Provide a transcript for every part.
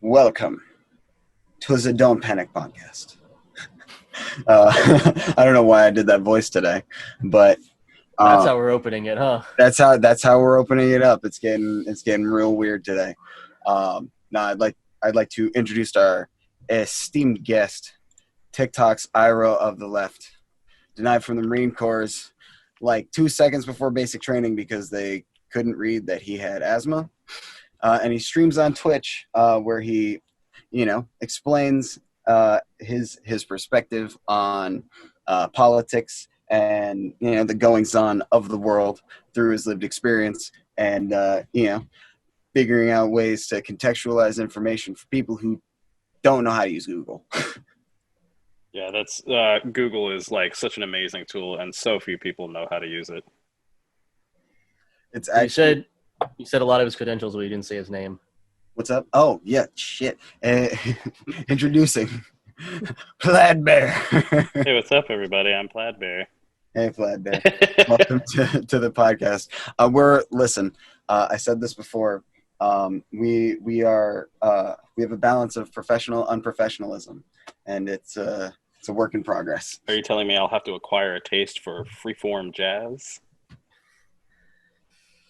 Welcome to the Don't Panic podcast. I don't know why I did that voice today, but That's how we're opening it, huh? that's how we're opening it up. It's getting real weird today. Now I'd like to introduce our esteemed guest, TikTok's Ira of the left, denied from the Marine Corps like 2 seconds before basic training because they couldn't read that he had asthma. And he streams on Twitch where he, explains his perspective on politics and the goings on of the world through his lived experience, and figuring out ways to contextualize information for people who don't know how to use Google. Yeah, that's Google is like such an amazing tool, and so few people know how to use it. It's You actually said a lot of his credentials, but you didn't say his name. what's up? Oh yeah, shit. Introducing Plaid Bear. Hey, what's up, everybody? I'm Plaid Bear. Hey, Plaid Bear. Welcome to the podcast. I said this before. We have a balance of professional unprofessionalism, and it's a work in progress. Are you telling me I'll have to acquire a taste for freeform jazz?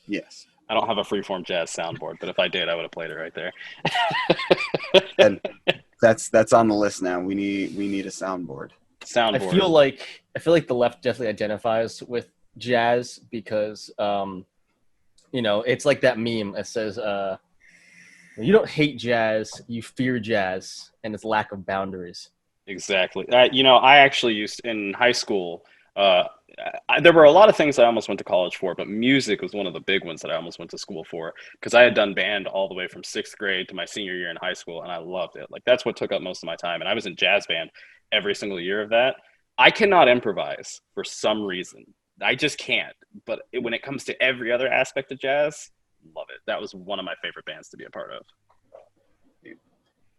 Yes. I don't have a freeform jazz soundboard, but if I did, I would have played it right there. And that's on the list now. We need a soundboard. Soundboard. I feel like the left definitely identifies with jazz because it's like that meme that says you don't hate jazz, you fear jazz and its lack of boundaries. Exactly. I actually used in high school. There were a lot of things I almost went to college for, but music was one of the big ones that I almost went to school for because I had done band all the way from 6th grade to my senior year in high school, and I loved it. Like, that's what took up most of my time, and I was in jazz band every single year of that. I cannot improvise for some reason. I just can't. But when it comes to every other aspect of jazz, love it. That was one of my favorite bands to be a part of.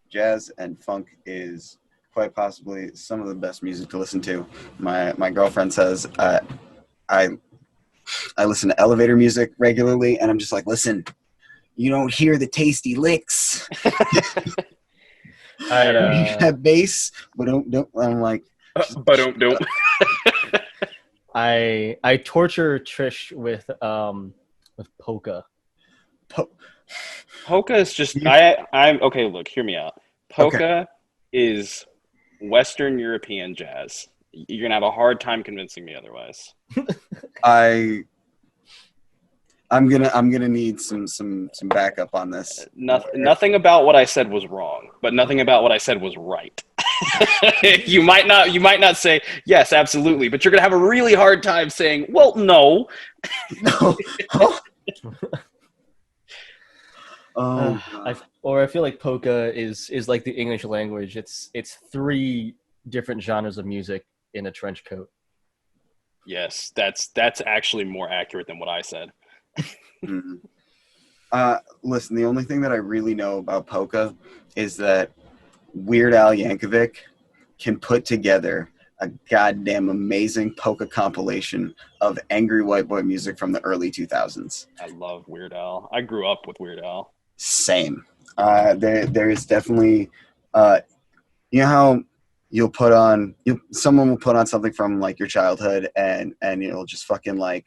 Jazz and funk is quite possibly some of the best music to listen to. My girlfriend says I listen to elevator music regularly, and I'm just like, listen, you don't hear the tasty licks. That bass, but don't. I'm like, But don't. I torture Trish with polka. Polka is just I'm okay. Look, hear me out. Polka is Western European jazz. You're gonna have a hard time convincing me otherwise. I'm gonna need some backup on this. Nothing about what I said was wrong, but nothing about what I said was right. You might not say yes, absolutely, but you're gonna have a really hard time saying, well, no. No. I feel like polka is like the English language. It's 3 different genres of music in a trench coat. Yes, that's actually more accurate than what I said. Mm-hmm. Listen, the only thing that I really know about polka is that Weird Al Yankovic can put together a goddamn amazing polka compilation of angry white boy music from the early 2000s. I love Weird Al. I grew up with Weird Al. Same. There is definitely, how someone will put on something from like your childhood and it'll just fucking like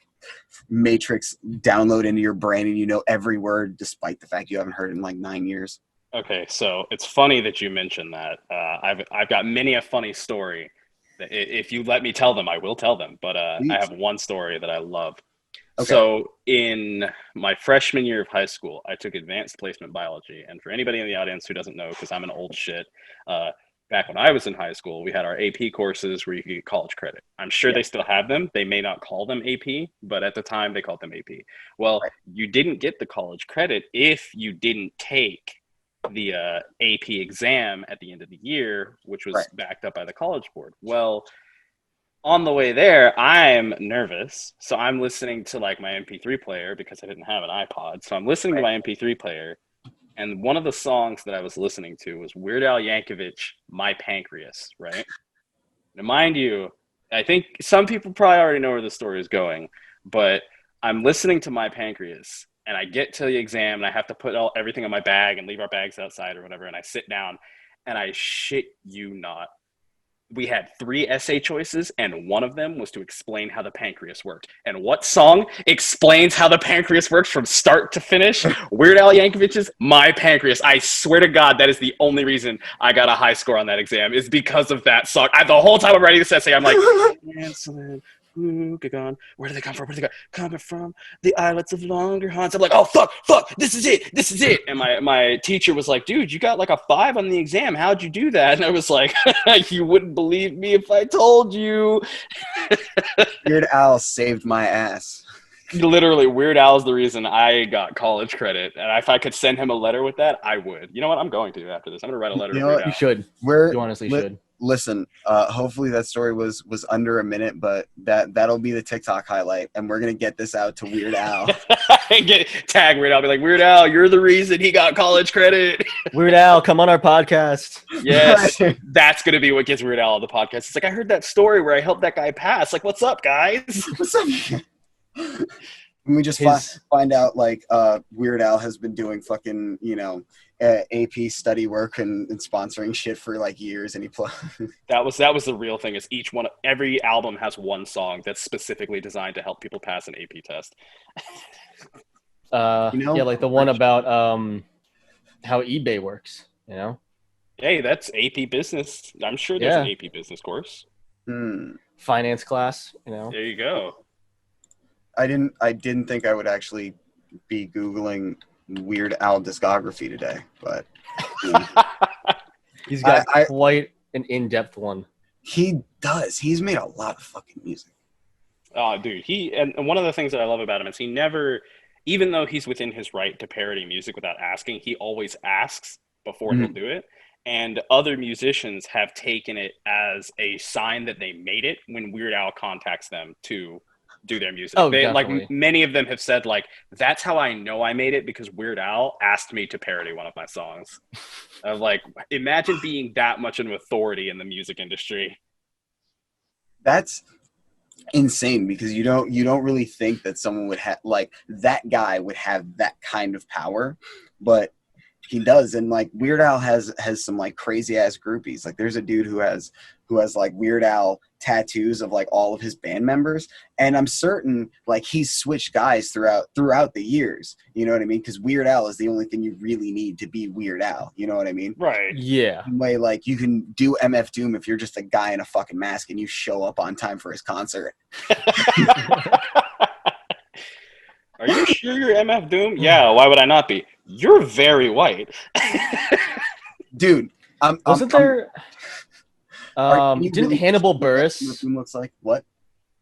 Matrix download into your brain and you know every word despite the fact you haven't heard it in like 9 years. Okay, so it's funny that you mentioned that. I've got many a funny story. If you let me tell them, I will tell them. But I have one story that I love. Okay. So in my freshman year of high school, I took advanced placement biology. And for anybody in the audience who doesn't know, because I'm an old shit, back when I was in high school, we had our AP courses where you could get college credit. I'm sure they still have them. They may not call them AP, but at the time they called them AP. Well, you didn't get the college credit if you didn't take the AP exam at the end of the year, which was backed up by the College Board. Well, on the way there, I'm nervous. So I'm listening to like my MP3 player because I didn't have an iPod. So I'm listening to my MP3 player. And one of the songs that I was listening to was Weird Al Yankovic, My Pancreas, right? Now, mind you, I think some people probably already know where the story is going, but I'm listening to My Pancreas, and I get to the exam, and I have to put everything in my bag and leave our bags outside or whatever. And I sit down, and I shit you not, we had 3 essay choices, and one of them was to explain how the pancreas worked. And what song explains how the pancreas works from start to finish? Weird Al Yankovic's My Pancreas. I swear to God, that is the only reason I got a high score on that exam, is because of that song. The whole time I'm writing this essay, I'm like, insulin, glucagon, where do they come from? Where do they come? Coming from the islets of Longerhans. I'm like, oh, fuck, this is it. And my teacher was like, dude, you got like a 5 on the exam. How'd you do that? And I was like, you wouldn't believe me if I told you. Weird Al saved my ass. Literally, Weird Al is the reason I got college credit. And if I could send him a letter with that, I would. You know what? I'm going to after this. I'm going to write a letter to Weird Al. You should. You honestly should. Listen, hopefully that story was under a minute, but that'll be the TikTok highlight, and we're gonna get this out to Weird Al. Tag Weird Al, be like, Weird Al, you're the reason he got college credit. Weird Al, come on our podcast. Yes, that's gonna be what gets Weird Al on the podcast. It's like, I heard that story where I helped that guy pass. Like, what's up, guys? What's up? We just find out like Weird Al has been doing fucking AP study work and sponsoring shit for like years, and that was the real thing. Is every album has one song that's specifically designed to help people pass an AP test. Like the one about how eBay works. Hey, that's AP business. I'm sure there's an AP business course. Finance class. There you go. I didn't think I would actually be Googling Weird Al discography today, but he's got quite an in-depth one. He does. He's made a lot of fucking music. Oh, dude. And one of the things that I love about him is he never, even though he's within his right to parody music without asking, he always asks before he'll do it. And other musicians have taken it as a sign that they made it when Weird Al contacts them to do their music. Like many of them have said, like, that's how I know I made it, because Weird Al asked me to parody one of my songs. Of like, imagine being that much of an authority in the music industry. That's insane, because you don't really think that someone would have, like, that guy would have that kind of power, but he does. And like Weird Al has some like crazy ass groupies. Like there's a dude who has like Weird Al tattoos of like all of his band members, and I'm certain like he's switched guys throughout the years. You know what I mean? Because Weird Al is the only thing you really need to be Weird Al. You know what I mean? Right. Yeah. Way like you can do MF Doom if you're just a guy in a fucking mask and you show up on time for his concert. Are you sure you're MF Doom? Yeah, why would I not be? You're very white. Dude, wasn't there... didn't Hannibal Buress... looks like what?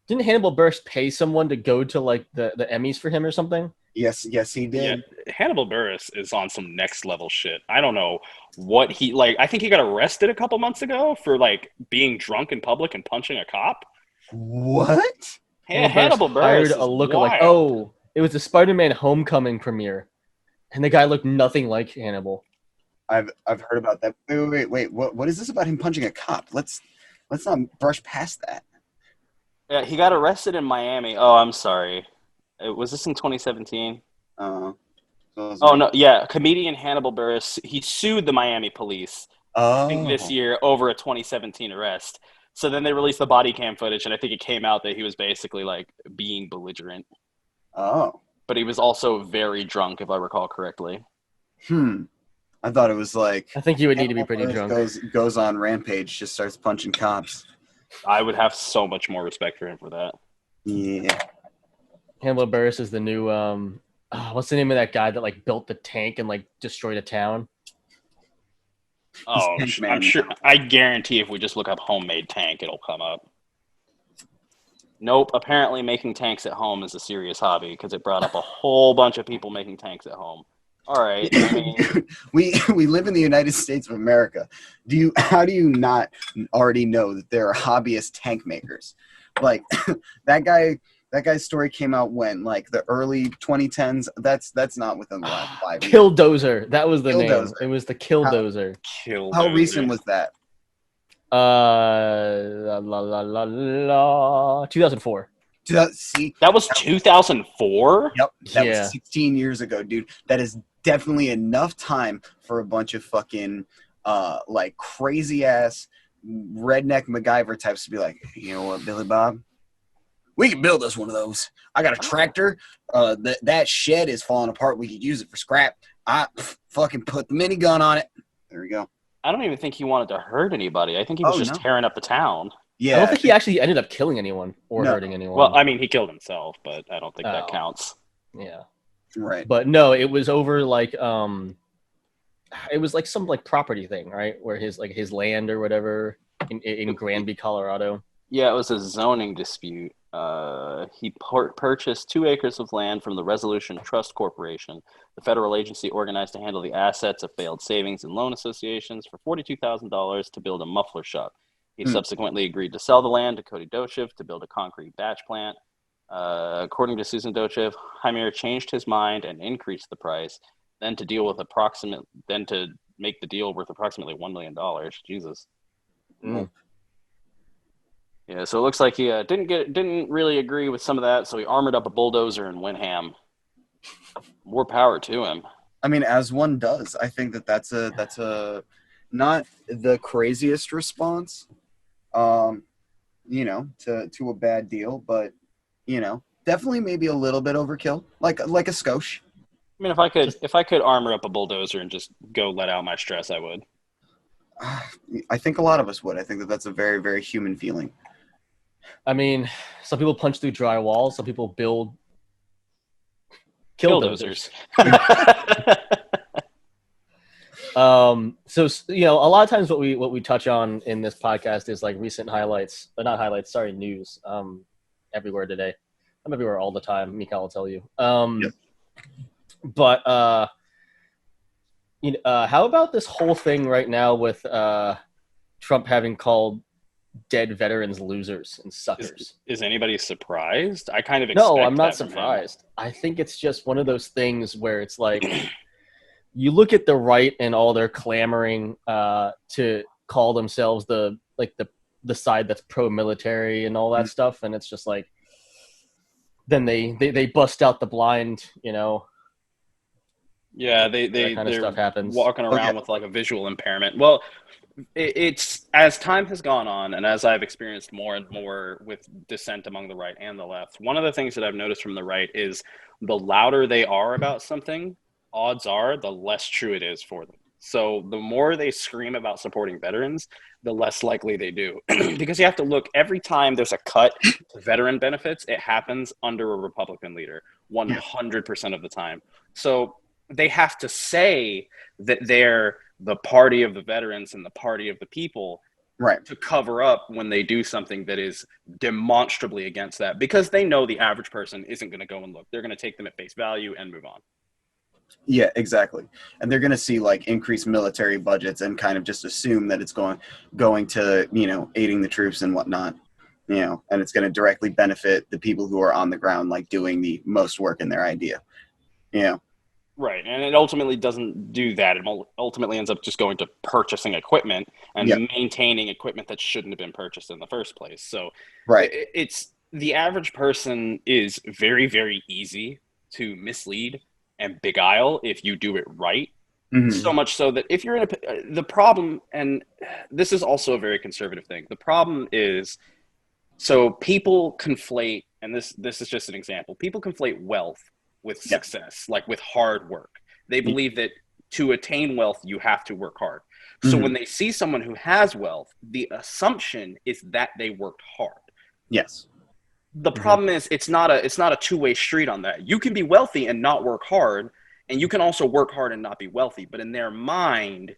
Didn't Hannibal Buress pay someone to go to like the Emmys for him or something? Yes, he did. Yeah, Hannibal Buress is on some next level shit. I don't know what he like. I think he got arrested a couple months ago for like being drunk in public and punching a cop. What? Hannibal Buress hired a lookalike. Oh, it was the Spider-Man Homecoming premiere, and the guy looked nothing like Hannibal. I've heard about that. Wait. What is this about him punching a cop? Let's not brush past that. Yeah, he got arrested in Miami. Oh, I'm sorry. Was this in 2017? Oh no, yeah. Comedian Hannibal Buress, he sued the Miami police I think this year over a 2017 arrest. So then they released the body cam footage, and I think it came out that he was basically like being belligerent. Oh. But he was also very drunk, if I recall correctly. I thought it was like... I think you would need to be pretty drunk. Goes on rampage, just starts punching cops. I would have so much more respect for him for that. Yeah. Hannibal Buress is the new... what's the name of that guy that like built the tank and like destroyed a town? Oh, I'm sure. I guarantee if we just look up homemade tank, it'll come up. Nope. Apparently making tanks at home is a serious hobby because it brought up a whole bunch of people making tanks at home. All right. I mean, we live in the United States of America. How do you not already know that there are hobbyist tank makers? Like that guy's story came out when, like the early 2010s. That's not within the last 5 years. Killdozer. That was the name. It was the Killdozer. How recent was that? 2004. See, That was 2004? yep, that was Yeah. 16 years ago, dude. That is definitely enough time for a bunch of fucking like crazy ass redneck MacGyver types to be like, you know what, Billy Bob, we can build us one of those. I got a tractor. That shed is falling apart. We could use it for scrap. I fucking put the minigun on it. There we go. I don't even think he wanted to hurt anybody. I think he was Oh just no. tearing up the town. Yeah. I don't think he actually ended up killing anyone or No. hurting anyone. Well, I mean, he killed himself, but I don't think that Oh. counts. Yeah. Right. But no, it was over like it was like some like property thing, right? Where his land or whatever in Granby, Colorado. Yeah, it was a zoning dispute. He purchased 2 acres of land from the Resolution Trust Corporation, the federal agency organized to handle the assets of failed savings and loan associations, for $42,000 to build a muffler shop. He subsequently agreed to sell the land to Cody Dochev to build a concrete batch plant. According to Susan Dochev, Jaime changed his mind and increased the price, then to make the deal worth approximately $1 million. Jesus. Mm. Yeah, so it looks like he didn't really agree with some of that, so he armored up a bulldozer and went ham. More power to him. I mean, as one does. I think that's a not the craziest response, you know, to a bad deal, but you know, definitely maybe a little bit overkill, like a skosh. I mean, if I could armor up a bulldozer and just go let out my stress, I would. I think a lot of us would. I think that's a very, very human feeling. I mean, some people punch through drywall. Some people build killdozers. So you know, a lot of times what we touch on in this podcast is like recent highlights, but not highlights. Sorry, news. Everywhere today. I'm everywhere all the time. Mika will tell you. Yep. But you know, how about this whole thing right now with Trump having called dead veterans losers and suckers? Is anybody surprised? I kind of expect no, I'm not that from him. surprised. I think it's just one of those things where it's like you look at the right and all their clamoring to call themselves the side that's pro-military and all that stuff, and it's just like then they bust out the blind, you know. Yeah, that kind of stuff happens. Walking around with like a visual impairment. Well, it's as time has gone on, and as I've experienced more and more with dissent among the right and the left, one of the things that I've noticed from the right is the louder they are about something, odds are the less true it is for them. So the more they scream about supporting veterans, the less likely they do. Because you have to look, every time there's a cut to veteran benefits, it happens under a Republican leader 100% of the time. So they have to say that they're the party of the veterans and the party of the people, right, to cover up when they do something that is demonstrably against that, because they know the average person isn't going to go and look. They're going to take them at face value and move on. Yeah, exactly. And they're going to see like increased military budgets and kind of just assume that it's going to, you know, aiding the troops and whatnot, you know, and it's going to directly benefit the people who are on the ground, like doing the most work in their idea. You know? Right. And it ultimately doesn't do that. It ultimately ends up just going to purchasing equipment and maintaining equipment that shouldn't have been purchased in the first place. So right. It's the average person is very, very easy to mislead and beguile if you do it right. Mm-hmm. So much so that if you're in the problem, and this is also a very conservative thing, the problem is, so people conflate, and this is just an example, people conflate wealth with success, like with hard work. They believe that to attain wealth, you have to work hard. So when they see someone who has wealth, the assumption is that they worked hard. Yes. The problem is it's not a two-way street on that. You can be wealthy and not work hard, and you can also work hard and not be wealthy. But in their mind,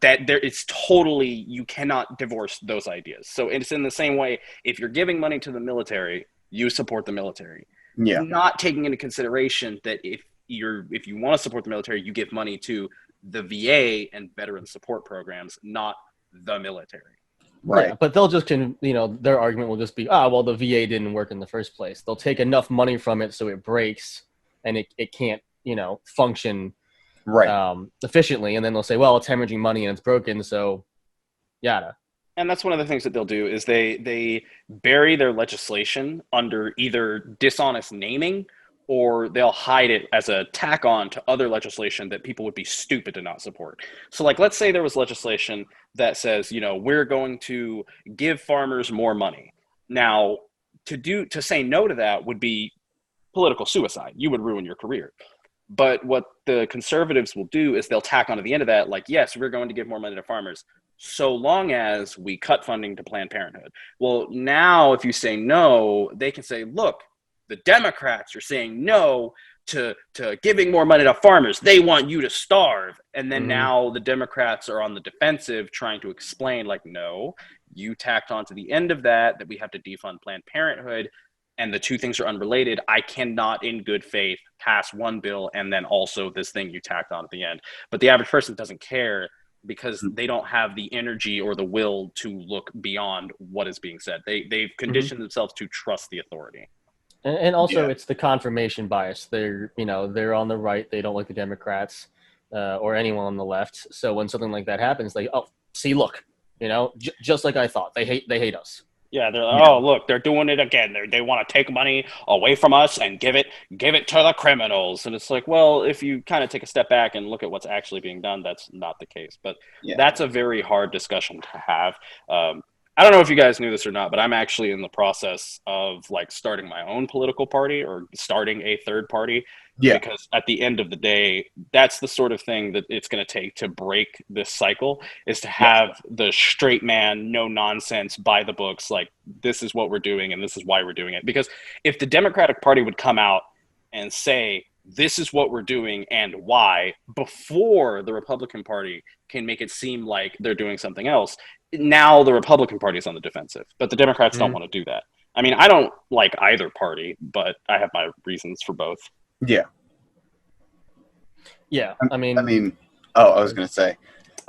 it's totally, you cannot divorce those ideas. So it's in the same way, if you're giving money to the military, you support the military. Yeah. Not taking into consideration that if you want to support the military, you give money to the VA and veteran support programs, not the military. Right. Yeah, but they'll just their argument will just be, well, the VA didn't work in the first place. They'll take enough money from it so it breaks and it can't, function efficiently. And then they'll say, well, it's hemorrhaging money and it's broken. So yada. And that's one of the things that they'll do is they bury their legislation under either dishonest naming, or they'll hide it as a tack on to other legislation that people would be stupid to not support. So like let's say there was legislation that says, we're going to give farmers more money. Now, to say no to that would be political suicide. You would ruin your career. But what the conservatives will do is they'll tack onto the end of that, like, yes, we're going to give more money to farmers, so long as we cut funding to Planned Parenthood. Well, now if you say no, they can say, look, the Democrats are saying no to giving more money to farmers. They want you to starve. And then now the Democrats are on the defensive trying to explain, like, no, you tacked on to the end of that we have to defund Planned Parenthood. And the two things are unrelated. I cannot, in good faith, pass one bill and then also this thing you tacked on at the end. But the average person doesn't care because they don't have the energy or the will to look beyond what is being said. They've conditioned themselves to trust the authority. And also, it's the confirmation bias. They're on the right. They don't like the Democrats or anyone on the left. So when something like that happens, they see, look, just like I thought, they hate us. Yeah, they're like, oh, look, they're doing it again. They want to take money away from us and give it to the criminals. And it's like, well, if you kind of take a step back and look at what's actually being done, that's not the case. But that's a very hard discussion to have. I don't know if you guys knew this or not, but I'm actually in the process of like starting my own political party or starting a third party. Yeah. Because at the end of the day, that's the sort of thing that it's going to take to break this cycle, is to have the straight man, no nonsense, by the books, like this is what we're doing and this is why we're doing it. Because if the Democratic Party would come out and say, this is what we're doing and why, before the Republican Party can make it seem like they're doing something else, now the Republican Party is on the defensive. But the Democrats don't want to do that. I mean, I don't like either party, but I have my reasons for both. Yeah. Yeah. I mean, I was going to say,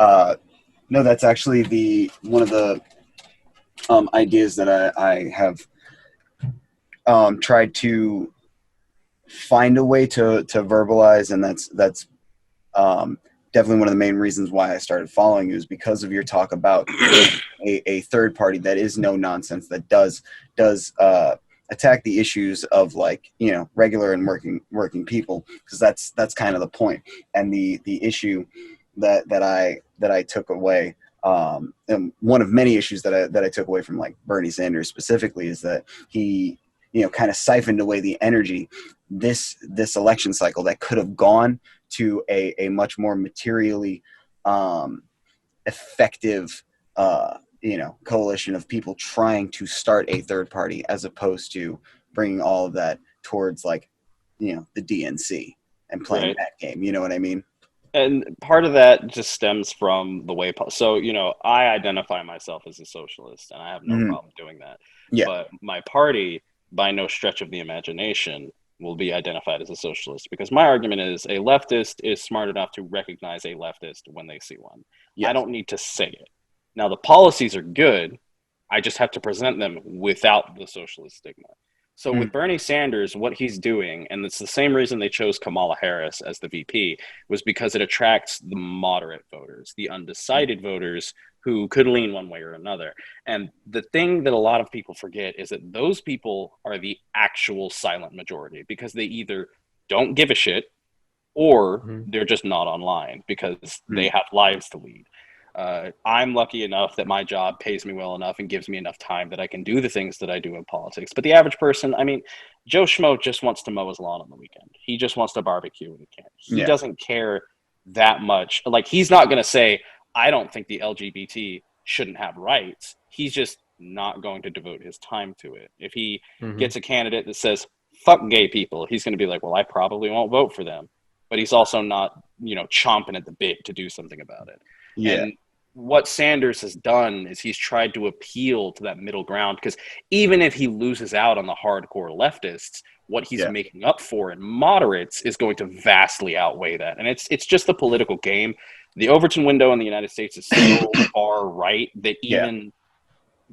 no, that's actually one of the ideas that I have tried to find a way to verbalize. And that's definitely one of the main reasons why I started following you, is because of your talk about a third party that is no nonsense, that does attack the issues of, like, regular and working people, because that's kind of the point. And the issue that I took away, and one of many issues that I took away from, like, Bernie Sanders specifically, is that he kind of siphoned away the energy this election cycle that could have gone to a much more materially effective coalition of people trying to start a third party, as opposed to bringing all of that towards, like, the DNC and playing that game. You know what I mean? And part of that just stems from the way, so, I identify myself as a socialist and I have no problem doing that. Yeah. But my party, by no stretch of the imagination, will be identified as a socialist, because my argument is a leftist is smart enough to recognize a leftist when they see one. Yes. I don't need to say it. Now, the policies are good. I just have to present them without the socialist stigma. So with Bernie Sanders, what he's doing, and it's the same reason they chose Kamala Harris as the VP, was because it attracts the moderate voters, the undecided voters who could lean one way or another. And the thing that a lot of people forget is that those people are the actual silent majority, because they either don't give a shit or they're just not online because they have lives to lead. I'm lucky enough that my job pays me well enough and gives me enough time that I can do the things that I do in politics. But the average person, I mean, Joe Schmo just wants to mow his lawn on the weekend. He just wants to barbecue when he can. He doesn't care that much. Like, he's not going to say, I don't think the LGBT shouldn't have rights. He's just not going to devote his time to it. If he gets a candidate that says, fuck gay people, he's going to be like, well, I probably won't vote for them. But he's also not, chomping at the bit to do something about it. Yeah. And what Sanders has done is he's tried to appeal to that middle ground, because even if he loses out on the hardcore leftists, what he's making up for in moderates is going to vastly outweigh that. And it's just the political game. The Overton window in the United States is so far right that even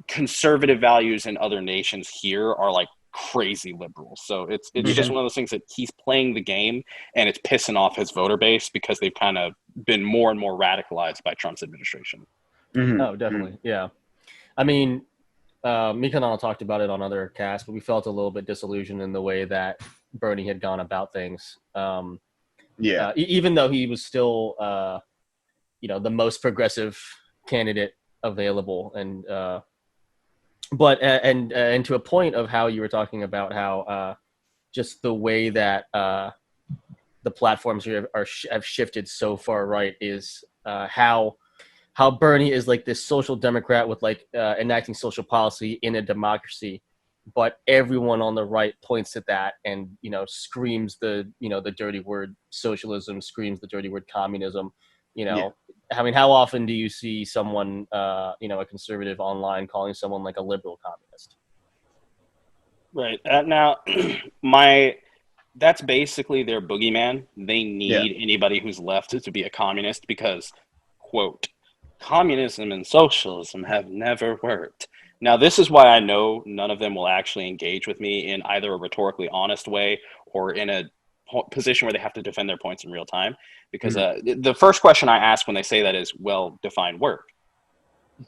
conservative values in other nations here are like crazy liberal. So it's just one of those things that he's playing the game, and it's pissing off his voter base because they've kind of been more and more radicalized by Trump's administration. Oh, definitely. Yeah. I mean, Mika and I talked about it on other casts, but we felt a little bit disillusioned in the way that Bernie had gone about things. Even though he was still, the most progressive candidate available, and to a point of how you were talking about how just the way that the platforms have shifted so far right is how Bernie is like this social democrat with like enacting social policy in a democracy, but everyone on the right points at that and screams the dirty word socialism, screams the dirty word communism. I mean, how often do you see someone, a conservative online calling someone like a liberal communist? Right. Now, that's basically their boogeyman. They Yeah. need anybody who's left to be a communist because, quote, communism and socialism have never worked. Now, this is why I know none of them will actually engage with me in either a rhetorically honest way or in a position where they have to defend their points in real time. Because the first question I ask when they say that is, well, define work.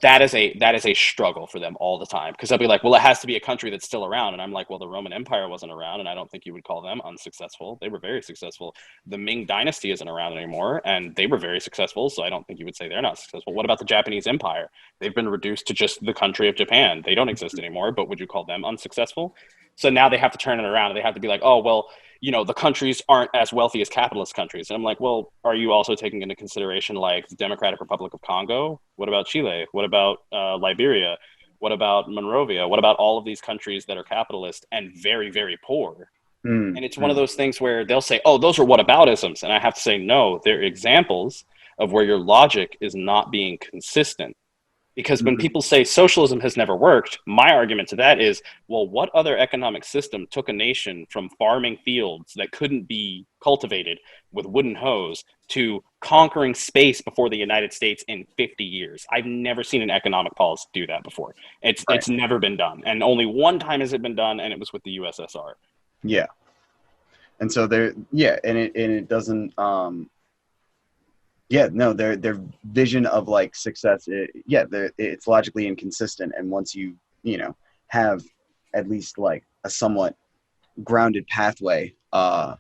That is a struggle for them all the time, because they'll be like, well, it has to be a country that's still around, and I'm like, well, the Roman Empire wasn't around, and I don't think you would call them unsuccessful. They were very successful. The Ming dynasty isn't around anymore, and they were very successful, so I don't think you would say they're not successful. What about the Japanese Empire? They've been reduced to just the country of Japan. They don't exist anymore, but would you call them unsuccessful? So now they have to turn it around, and they have to be like, oh, well, the countries aren't as wealthy as capitalist countries. And I'm like, well, are you also taking into consideration like the Democratic Republic of Congo? What about Chile? What about Liberia? What about Monrovia? What about all of these countries that are capitalist and very, very poor? And it's one of those things where they'll say, oh, those are whataboutisms. And I have to say, no, they're examples of where your logic is not being consistent. Because when people say socialism has never worked, my argument to that is, well, what other economic system took a nation from farming fields that couldn't be cultivated with wooden hoes to conquering space before the United States in 50 years? I've never seen an economic policy do that before. It's never been done. And only one time has it been done, and it was with the USSR. Yeah. And so it doesn't their vision of like success, it's logically inconsistent. And once you have at least like a somewhat grounded pathway, to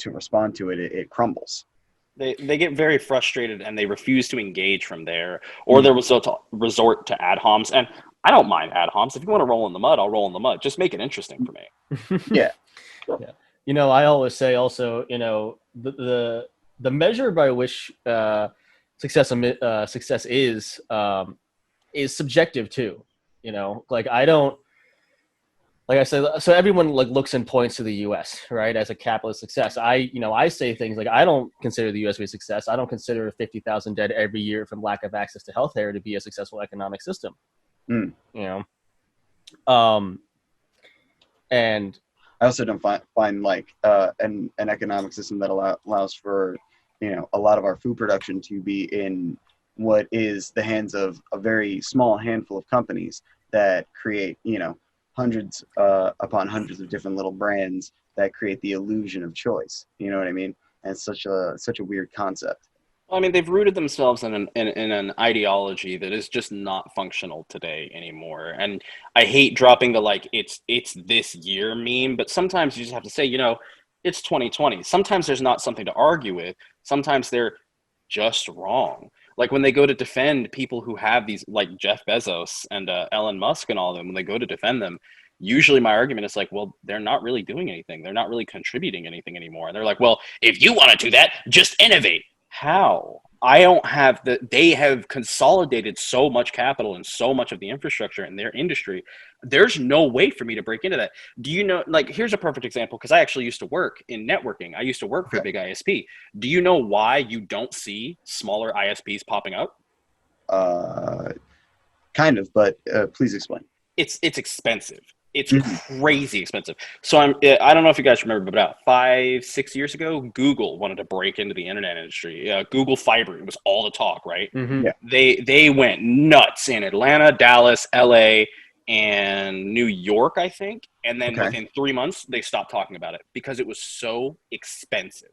respond to it, it crumbles. They get very frustrated and they refuse to engage from there, or there was resort to ad homs. And I don't mind ad homs. If you want to roll in the mud, I'll roll in the mud. Just make it interesting for me. Yeah. I always say also, the measure by which success is subjective too. Like I said, so everyone like looks and points to the U.S. right as a capitalist success. I say things like I don't consider the U.S. to be a success. I don't consider 50,000 dead every year from lack of access to healthcare to be a successful economic system. And I also don't find like an economic system that allows for a lot of our food production to be in what is the hands of a very small handful of companies that create hundreds upon hundreds of different little brands that create the illusion of choice. You know what I mean? And it's such a weird concept. Well, I mean, they've rooted themselves in an ideology that is just not functional today anymore. And I hate dropping the like it's this year meme, but sometimes you just have to say, it's 2020. Sometimes there's not something to argue with. Sometimes they're just wrong. Like when they go to defend people who have these, like Jeff Bezos and Elon Musk and all of them, when they go to defend them, usually my argument is like, well, they're not really doing anything. They're not really contributing anything anymore. And they're like, well, if you want to do that, just innovate. How? I don't have they have consolidated so much capital and so much of the infrastructure in their industry. There's no way for me to break into that. Do you know, like, here's a perfect example, because I actually used to work in networking. I used to work for a big ISP. Do you know why you don't see smaller ISPs popping up? Kind of, but please explain. It's expensive. It's crazy expensive. So I don't know if you guys remember, but about 5-6 years ago, Google wanted to break into the internet industry. Google Fiber, it was all the talk, right? Yeah. They went nuts in Atlanta, Dallas, LA, and New York, I think. And then within 3 months, they stopped talking about it because it was so expensive.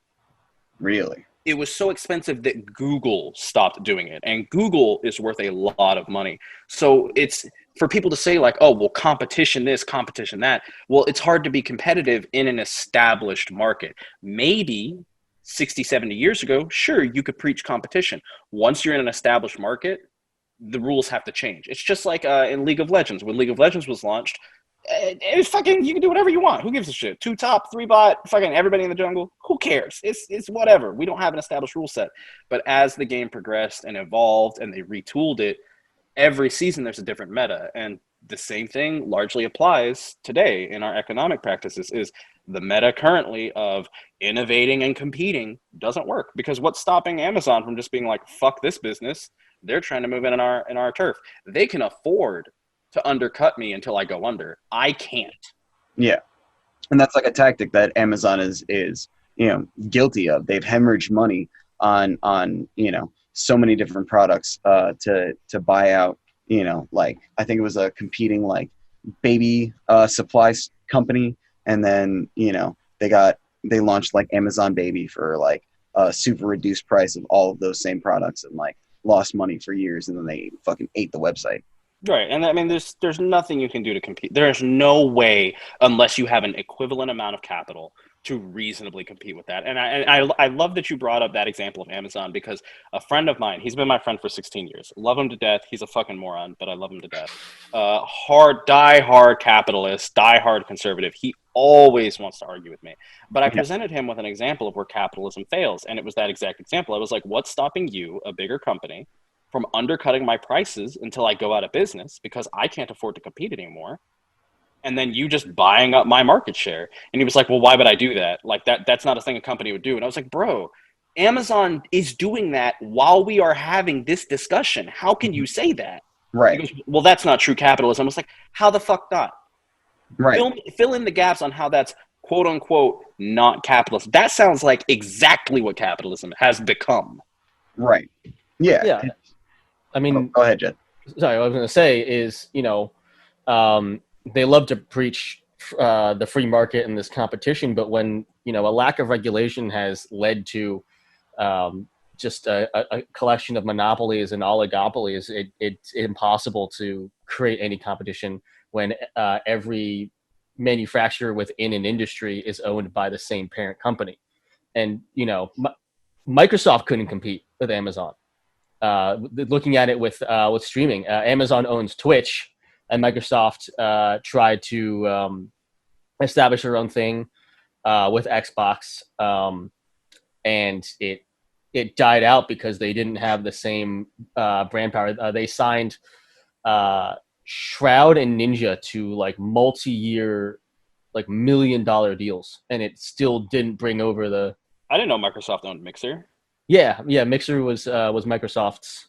Really? it was so expensive that Google stopped doing it. And Google is worth a lot of money. So it's for people to say like, oh, well, competition this, competition that. Well, it's hard to be competitive in an established market. Maybe 60, 70 years ago, sure, you could preach competition. Once you're in an established market, the rules have to change. It's just like in League of Legends. When League of Legends was launched, it's fucking, you can do whatever you want. Who gives a shit? 2 top, 3 bot, fucking everybody in the jungle. Who cares? It's whatever. We don't have an established rule set. But as the game progressed and evolved and they retooled it, every season there's a different meta. And the same thing largely applies today in our economic practices is the meta currently of innovating and competing doesn't work, because what's stopping Amazon from just being like, fuck this business? They're trying to move in our turf. They can afford to undercut me until I go under. I can't. Yeah. And that's like a tactic that Amazon is guilty of. They've hemorrhaged money on so many different products to buy out, like I think it was a competing like baby supplies company, and then they launched like Amazon Baby for like a super reduced price of all of those same products, and like lost money for years, and then they fucking ate the website. Right, and I mean, there's nothing you can do to compete. There's no way, unless you have an equivalent amount of capital, to reasonably compete with that. And I love that you brought up that example of Amazon, because a friend of mine, he's been my friend for 16 years. Love him to death. He's a fucking moron, but I love him to death. Die hard capitalist, die hard conservative. He always wants to argue with me. But I presented him with an example of where capitalism fails, and it was that exact example. I was like, what's stopping you, a bigger company, from undercutting my prices until I go out of business because I can't afford to compete anymore, and then you just buying up my market share? And he was like, well, why would I do that? Like that's not a thing a company would do. And I was like, bro, Amazon is doing that while we are having this discussion. How can you say that? Right. He goes, well, that's not true capitalism. I was like, how the fuck not? Right. Fill in the gaps on how that's quote unquote not capitalist. That sounds like exactly what capitalism has become. Right. Yeah. Yeah. I mean, go ahead, Jed. Sorry, what I was going to say is, they love to preach the free market and this competition, but when, a lack of regulation has led to just a collection of monopolies and oligopolies, it's impossible to create any competition when every manufacturer within an industry is owned by the same parent company. And, Microsoft couldn't compete with Amazon. Looking at it with streaming, Amazon owns Twitch, and Microsoft tried to establish their own thing with Xbox, and it died out because they didn't have the same brand power. They signed Shroud and Ninja to like multi-year, like $1 million deals, and it still didn't bring over the. I didn't know Microsoft owned Mixer. Yeah. Mixer was Microsoft's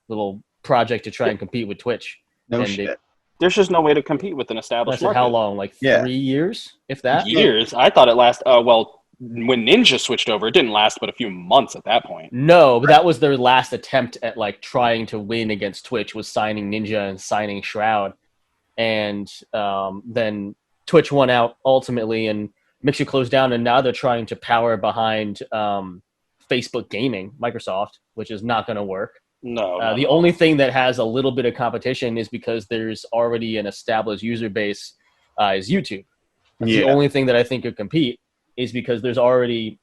little project to try and compete with Twitch. No shit. There's just no way to compete with an established market. How long? Like 3 years, if that? Years? I thought it lasted. Well, when Ninja switched over, it didn't last but a few months at that point. No, but that was their last attempt at like trying to win against Twitch, was signing Ninja and signing Shroud, and then Twitch won out ultimately, and Mixer closed down, and now they're trying to power behind Facebook Gaming, Microsoft, which is not going to work. No. The only thing that has a little bit of competition is because there's already an established user base is YouTube. That's the only thing that I think could compete, is because there's already,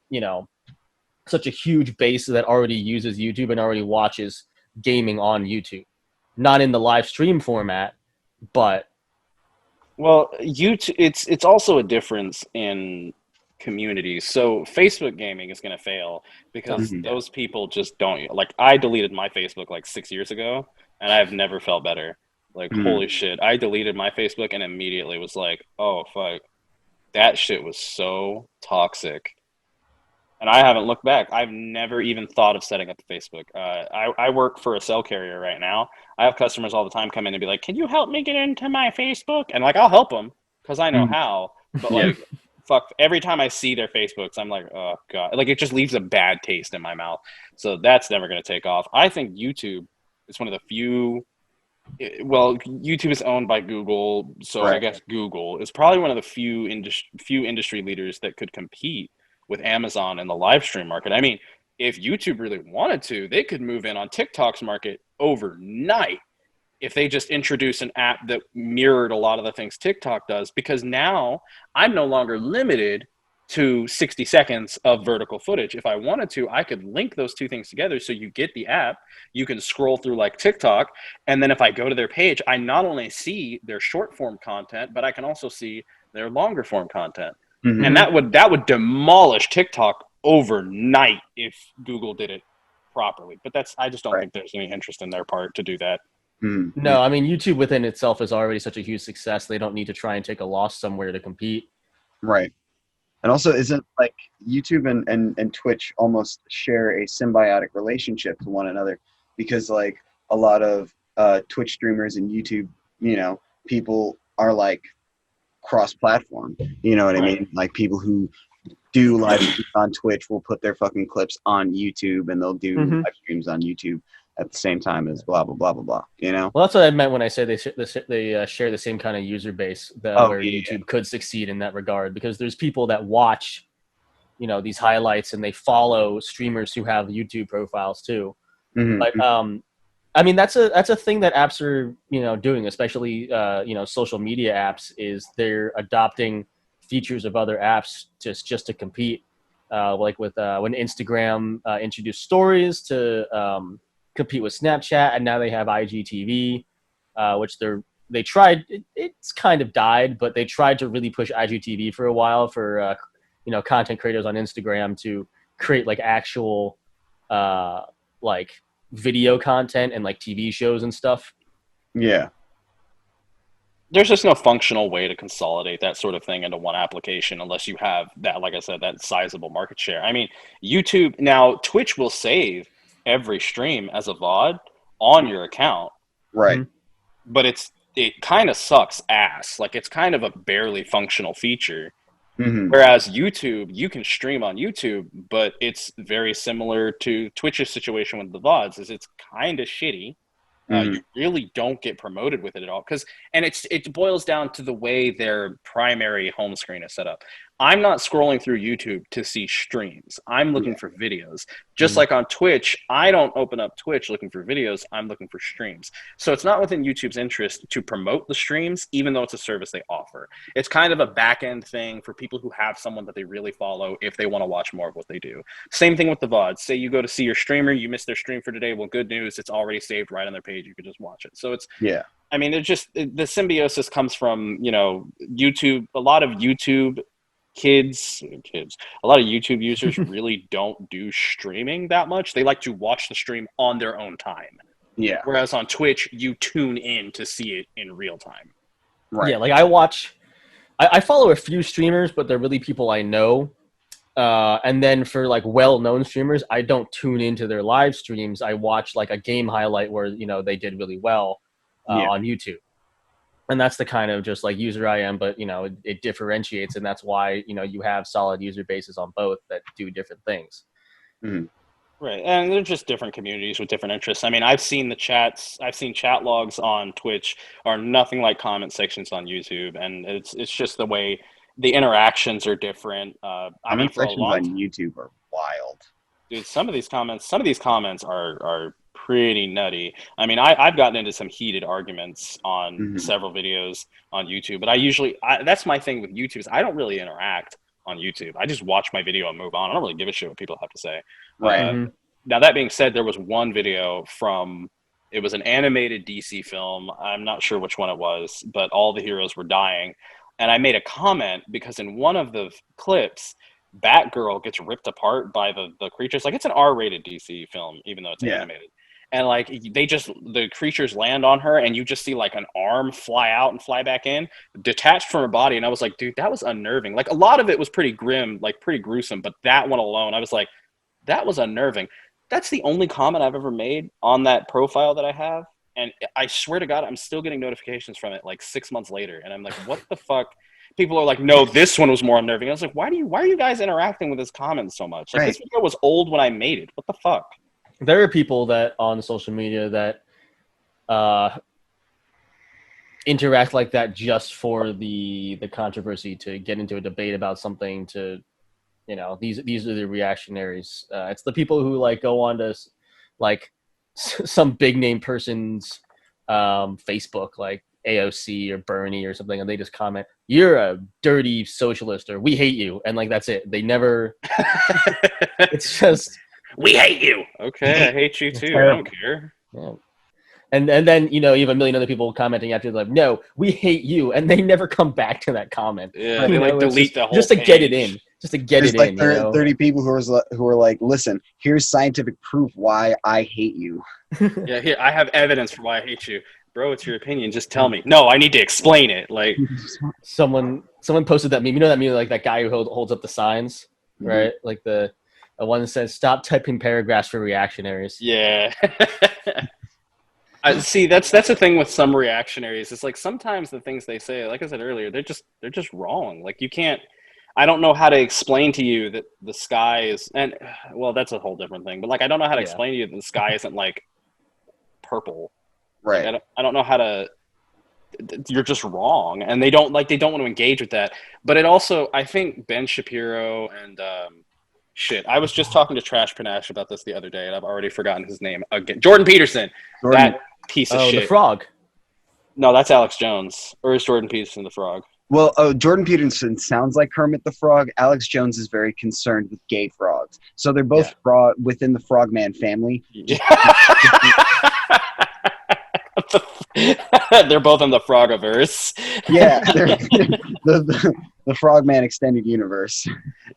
such a huge base that already uses YouTube and already watches gaming on YouTube. Not in the live stream format, but... Well, YouTube, it's also a difference in communities. So Facebook gaming is going to fail because those people just don't, like, I deleted my Facebook like 6 years ago and I've never felt better. Like, holy shit. I deleted my Facebook and immediately was like, oh, fuck. That shit was so toxic. And I haven't looked back. I've never even thought of setting up a Facebook. I work for a cell carrier right now. I have customers all the time come in and be like, can you help me get into my Facebook? And like, I'll help them because I know how. But like, fuck, every time I see their Facebooks, I'm like, oh, God. Like, it just leaves a bad taste in my mouth. So that's never going to take off. I think YouTube is one of the few... Well, YouTube is owned by Google, so I guess Google is probably one of the few industry leaders that could compete with Amazon and the live stream market. I mean, if YouTube really wanted to, they could move in on TikTok's market overnight if they just introduce an app that mirrored a lot of the things TikTok does, because now I'm no longer limited to 60 seconds of vertical footage. If I wanted to, I could link those two things together. So you get the app, you can scroll through like TikTok. And then if I go to their page, I not only see their short form content, but I can also see their longer form content. Mm-hmm. And that would demolish TikTok overnight if Google did it properly. But I just don't think there's any interest in their part to do that. Mm-hmm. No, I mean, YouTube within itself is already such a huge success. They don't need to try and take a loss somewhere to compete. Right. And also, isn't like YouTube and Twitch almost share a symbiotic relationship to one another? Because like a lot of Twitch streamers and YouTube, people are like cross-platform. You know what I mean? Like people who do live streams on Twitch will put their fucking clips on YouTube, and they'll do live streams on YouTube at the same time as blah blah blah blah blah. Well, that's what I meant when I say they share the same kind of user base where YouTube could succeed in that regard, because there's people that watch, these highlights and they follow streamers who have YouTube profiles too. Mm-hmm. But I mean, that's a thing that apps are doing, especially social media apps, is they're adopting features of other apps just to compete. Like with when Instagram introduced stories to compete with Snapchat, and now they have IGTV, which they tried. It's kind of died, but they tried to really push IGTV for a while for content creators on Instagram to create like actual like video content and like TV shows and stuff. Yeah. There's just no functional way to consolidate that sort of thing into one application unless you have that, like I said, that sizable market share. I mean, YouTube, now Twitch will save every stream as a VOD on your account. Right. But it kind of sucks ass. Like, it's kind of a barely functional feature. Mm-hmm. Whereas YouTube, you can stream on YouTube, but it's very similar to Twitch's situation with the VODs, is it's kind of shitty. You really don't get promoted with it at all, and it boils down to the way their primary home screen is set up. I'm not scrolling through YouTube to see streams. I'm looking for videos. Just like on Twitch, I don't open up Twitch looking for videos. I'm looking for streams. So it's not within YouTube's interest to promote the streams, even though it's a service they offer. It's kind of a back-end thing for people who have someone that they really follow if they want to watch more of what they do. Same thing with the VODs. Say you go to see your streamer, you missed their stream for today. Well, good news, it's already saved right on their page. You can just watch it. So it's I mean, the symbiosis comes from, YouTube. A lot of YouTube kids, a lot of YouTube users really don't do streaming that much. They like to watch the stream on their own time. Yeah. Whereas on Twitch, you tune in to see it in real time. Right. Yeah, like I follow a few streamers, but they're really people I know. And then for like well-known streamers, I don't tune into their live streams. I watch like a game highlight where, they did really well on YouTube. And that's the kind of just like user I am, but it differentiates, and that's why you have solid user bases on both that do different things. Mm-hmm. Right, and they're just different communities with different interests. I mean, I've seen chat logs on Twitch are nothing like comment sections on YouTube, and it's just the way the interactions are different. Comment sections on YouTube are wild. Dude, some of these comments are pretty nutty. I mean, I've gotten into some heated arguments on several videos on YouTube, but that's my thing with YouTube, is I don't really interact on YouTube. I just watch my video and move on. I don't really give a shit what people have to say. Right. Now, that being said, there was one video it was an animated DC film. I'm not sure which one it was, but all the heroes were dying. And I made a comment because in one of the clips, Batgirl gets ripped apart by the creatures. Like, it's an R-rated DC film, even though it's animated. And like the creatures land on her, and you just see like an arm fly out and fly back in, detached from her body. And I was like, dude, that was unnerving. Like, a lot of it was pretty grim, like pretty gruesome, but that one alone, I was like, that was unnerving. That's the only comment I've ever made on that profile that I have. And I swear to God, I'm still getting notifications from it like 6 months later. And I'm like, what the fuck? People are like, no, this one was more unnerving. I was like, why are you guys interacting with his comments so much? Like, this video was old when I made it. What the fuck? There are people that on social media that interact like that just for the controversy, to get into a debate about something, to you know, these are the reactionaries. It's the people who like go on to like some big name person's Facebook, like AOC or Bernie or something, and they just comment, "You're a dirty socialist," or "We hate you," and like that's it. They never. It's just we hate you. Okay, I hate you too. I don't care. Yeah. And then you know you have a million other people commenting after like, "No, we hate you," and they never come back to that comment. Yeah, they like delete the whole just to page. get it in, just to get There's it like in. 30 people who are like, listen, here's scientific proof why I hate you. Yeah, here I have evidence for why I hate you, bro. It's your opinion. Just tell me. No, I need to explain it. Like someone posted that meme. You know that meme, like that guy who holds up the signs, right? Like the one that says, "Stop typing paragraphs for reactionaries." Yeah. See, that's the thing with some reactionaries. It's like sometimes the things they say, like I said earlier, they're just wrong. Like you can't. I don't know how to explain to you that the sky is, and well, that's a whole different thing. But like, I don't know how to explain to you that the sky isn't like purple. Right. Like, I don't know how to. You're just wrong, and they don't want to engage with that. But it also, I think Ben Shapiro and shit. I was just talking to Trash Panache about this the other day, and I've already forgotten his name again. Jordan Peterson. That piece of shit. The frog. No, that's Alex Jones. Or is Jordan Peterson the frog? Well, Jordan Peterson sounds like Kermit the Frog. Alex Jones is very concerned with gay frogs. So they're both within the Frogman family. Yeah. They're both in the Frogiverse. Yeah, the Frogman extended universe.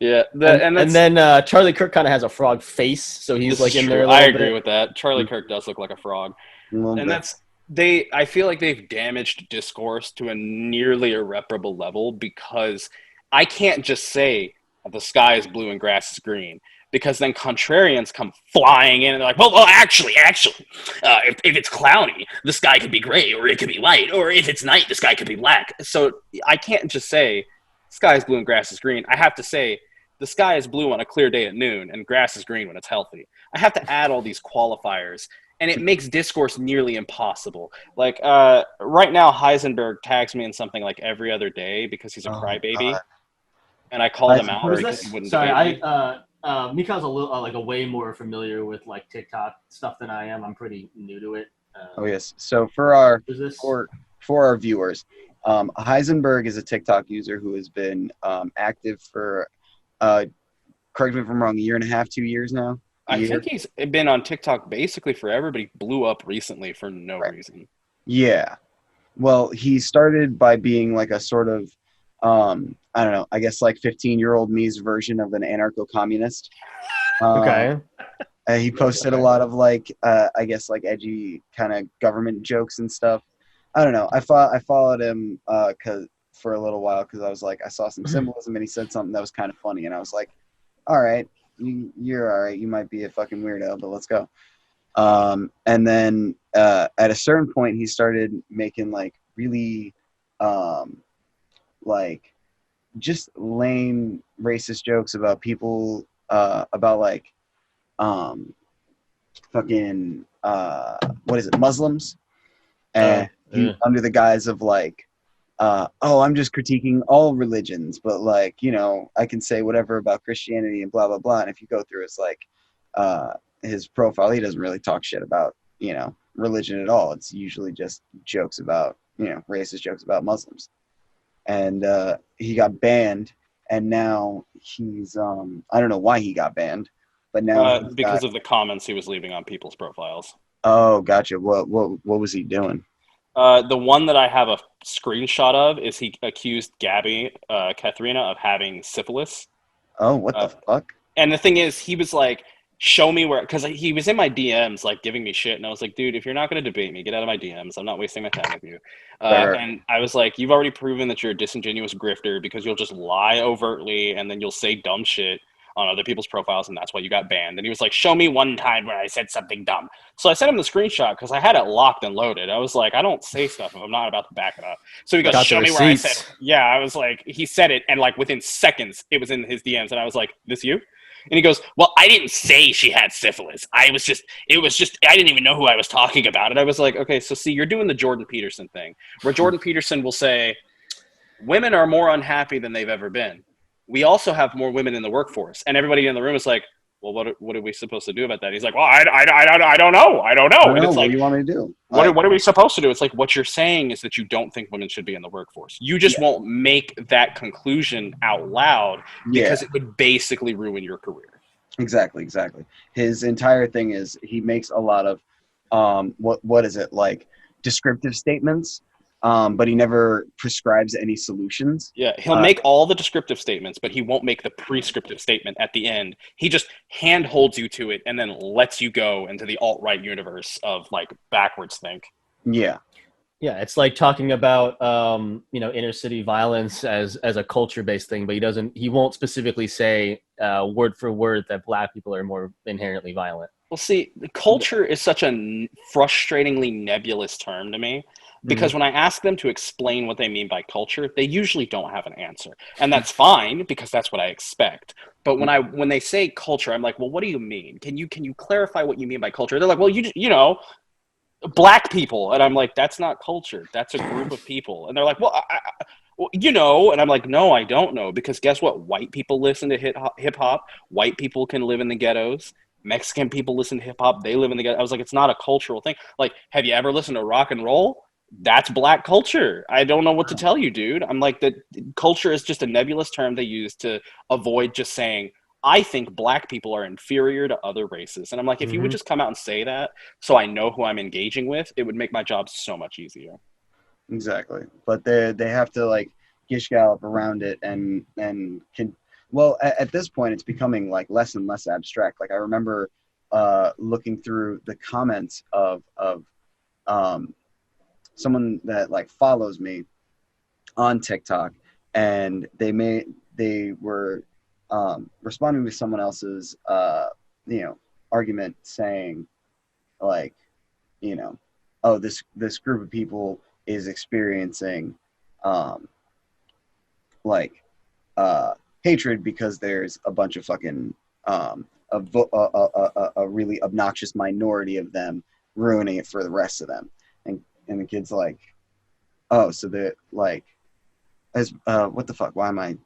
Yeah, and then Charlie Kirk kind of has a frog face, so he's like in there. I agree with that. Charlie Kirk does look like a frog, and that's I feel like they've damaged discourse to a nearly irreparable level because I can't just say the sky is blue and grass is green. Because then contrarians come flying in and they're like, well, actually, if it's cloudy, the sky could be gray or it could be white, or if it's night, the sky could be black. So I can't just say sky is blue and grass is green. I have to say the sky is blue on a clear day at noon and grass is green when it's healthy. I have to add all these qualifiers, and it makes discourse nearly impossible. Like right now, Heisenberg tags me in something like every other day because he's a crybaby, and I called him out because he wouldn't debate me. Mikhail's a little like a way more familiar with like TikTok stuff than I am. I'm pretty new to it. Oh yes. So for our viewers, Heisenberg is a TikTok user who has been active for, correct me if I'm wrong, 1.5 years, 2 years now. I think he's been on TikTok basically forever, but he blew up recently for no reason. Yeah. Well, he started by being like a sort of I don't know, I guess like 15-year-old me's version of an anarcho-communist. Okay. He posted a lot of like, I guess like edgy kind of government jokes and stuff. I don't know. I followed him for a little while because I was like, I saw some symbolism and he said something that was kind of funny. And I was like, all right, you're all right. You might be a fucking weirdo, but let's go. And then at a certain point, he started making like really like just lame racist jokes about people, about like fucking what is it, Muslims, and under the guise of like I'm just critiquing all religions, but like, you know, I can say whatever about Christianity and blah blah blah. And if you go through his like his profile, he doesn't really talk shit about, you know, religion at all. It's usually just jokes about, you know, racist jokes about Muslims. And he got banned, and now he's I don't know why he got banned, but now because of the comments he was leaving on people's profiles. Oh, gotcha. What was he doing? The one that I have a screenshot of is he accused Gabby Katharina of having syphilis. Oh, what the fuck? And the thing is, he was like, show me where, because he was in my DMs like giving me shit, and I was like, dude, if you're not going to debate me, get out of my DMs. I'm not wasting my time with you. And I was like, you've already proven that you're a disingenuous grifter because you'll just lie overtly and then you'll say dumb shit on other people's profiles, and that's why you got banned. And he was like, show me one time where I said something dumb. So I sent him the screenshot because I had it locked and loaded. I was like, I don't say stuff if I'm not about to back it up. So he goes, show me where I said, yeah, I was like, he said it, and like within seconds it was in his DMs, and I was like, this you? And he goes, well, I didn't say she had syphilis. I didn't even know who I was talking about. And I was like, okay, so see, you're doing the Jordan Peterson thing, where Jordan Peterson will say, women are more unhappy than they've ever been. we also have more women in the workforce. And everybody in the room is like, well, what are we supposed to do about that? He's like, well, I don't know. I don't I know. don't And know. it's What like, do you want me to do? what are we supposed to do? It's like, what you're saying is that you don't think women should be in the workforce. You just won't make that conclusion out loud because it would basically ruin your career. Exactly. His entire thing is he makes a lot of what is it, like descriptive statements, but he never prescribes any solutions. Yeah, he'll make all the descriptive statements, but he won't make the prescriptive statement at the end. He just handholds you to it and then lets you go into the alt-right universe of like backwards think. Yeah. Yeah, it's like talking about inner city violence as a culture based thing, but he won't specifically say word for word that black people are more inherently violent. Well, see, the culture is such a frustratingly nebulous term to me because when I ask them to explain what they mean by culture, they usually don't have an answer, and that's fine because that's what I expect. But when they say culture, I'm like, well, what do you mean? Can you clarify what you mean by culture? They're like, well, you know. Black people, and I'm like, that's not culture, that's a group of people. And they're like, well, and I'm like, no, I don't know, because guess what, white people listen to hip-hop, white people can live in the ghettos, Mexican people listen to hip-hop, they live in the ghetto. I was like, it's not a cultural thing. Like, have you ever listened to rock and roll? That's black culture. I don't know what to tell you, dude. I'm like, the culture is just a nebulous term they use to avoid just saying, I think black people are inferior to other races. And I'm like, if you would just come out and say that so I know who I'm engaging with, it would make my job so much easier. Exactly. But they have to like gish gallop around it and can, well, at this point it's becoming like less and less abstract. Like I remember looking through the comments of someone that like follows me on TikTok, and they were responding to someone else's argument, saying like, oh, this group of people is experiencing like hatred because there's a bunch of fucking a really obnoxious minority of them ruining it for the rest of them. And the kid's like, oh, so they're like, as what the fuck, why am I,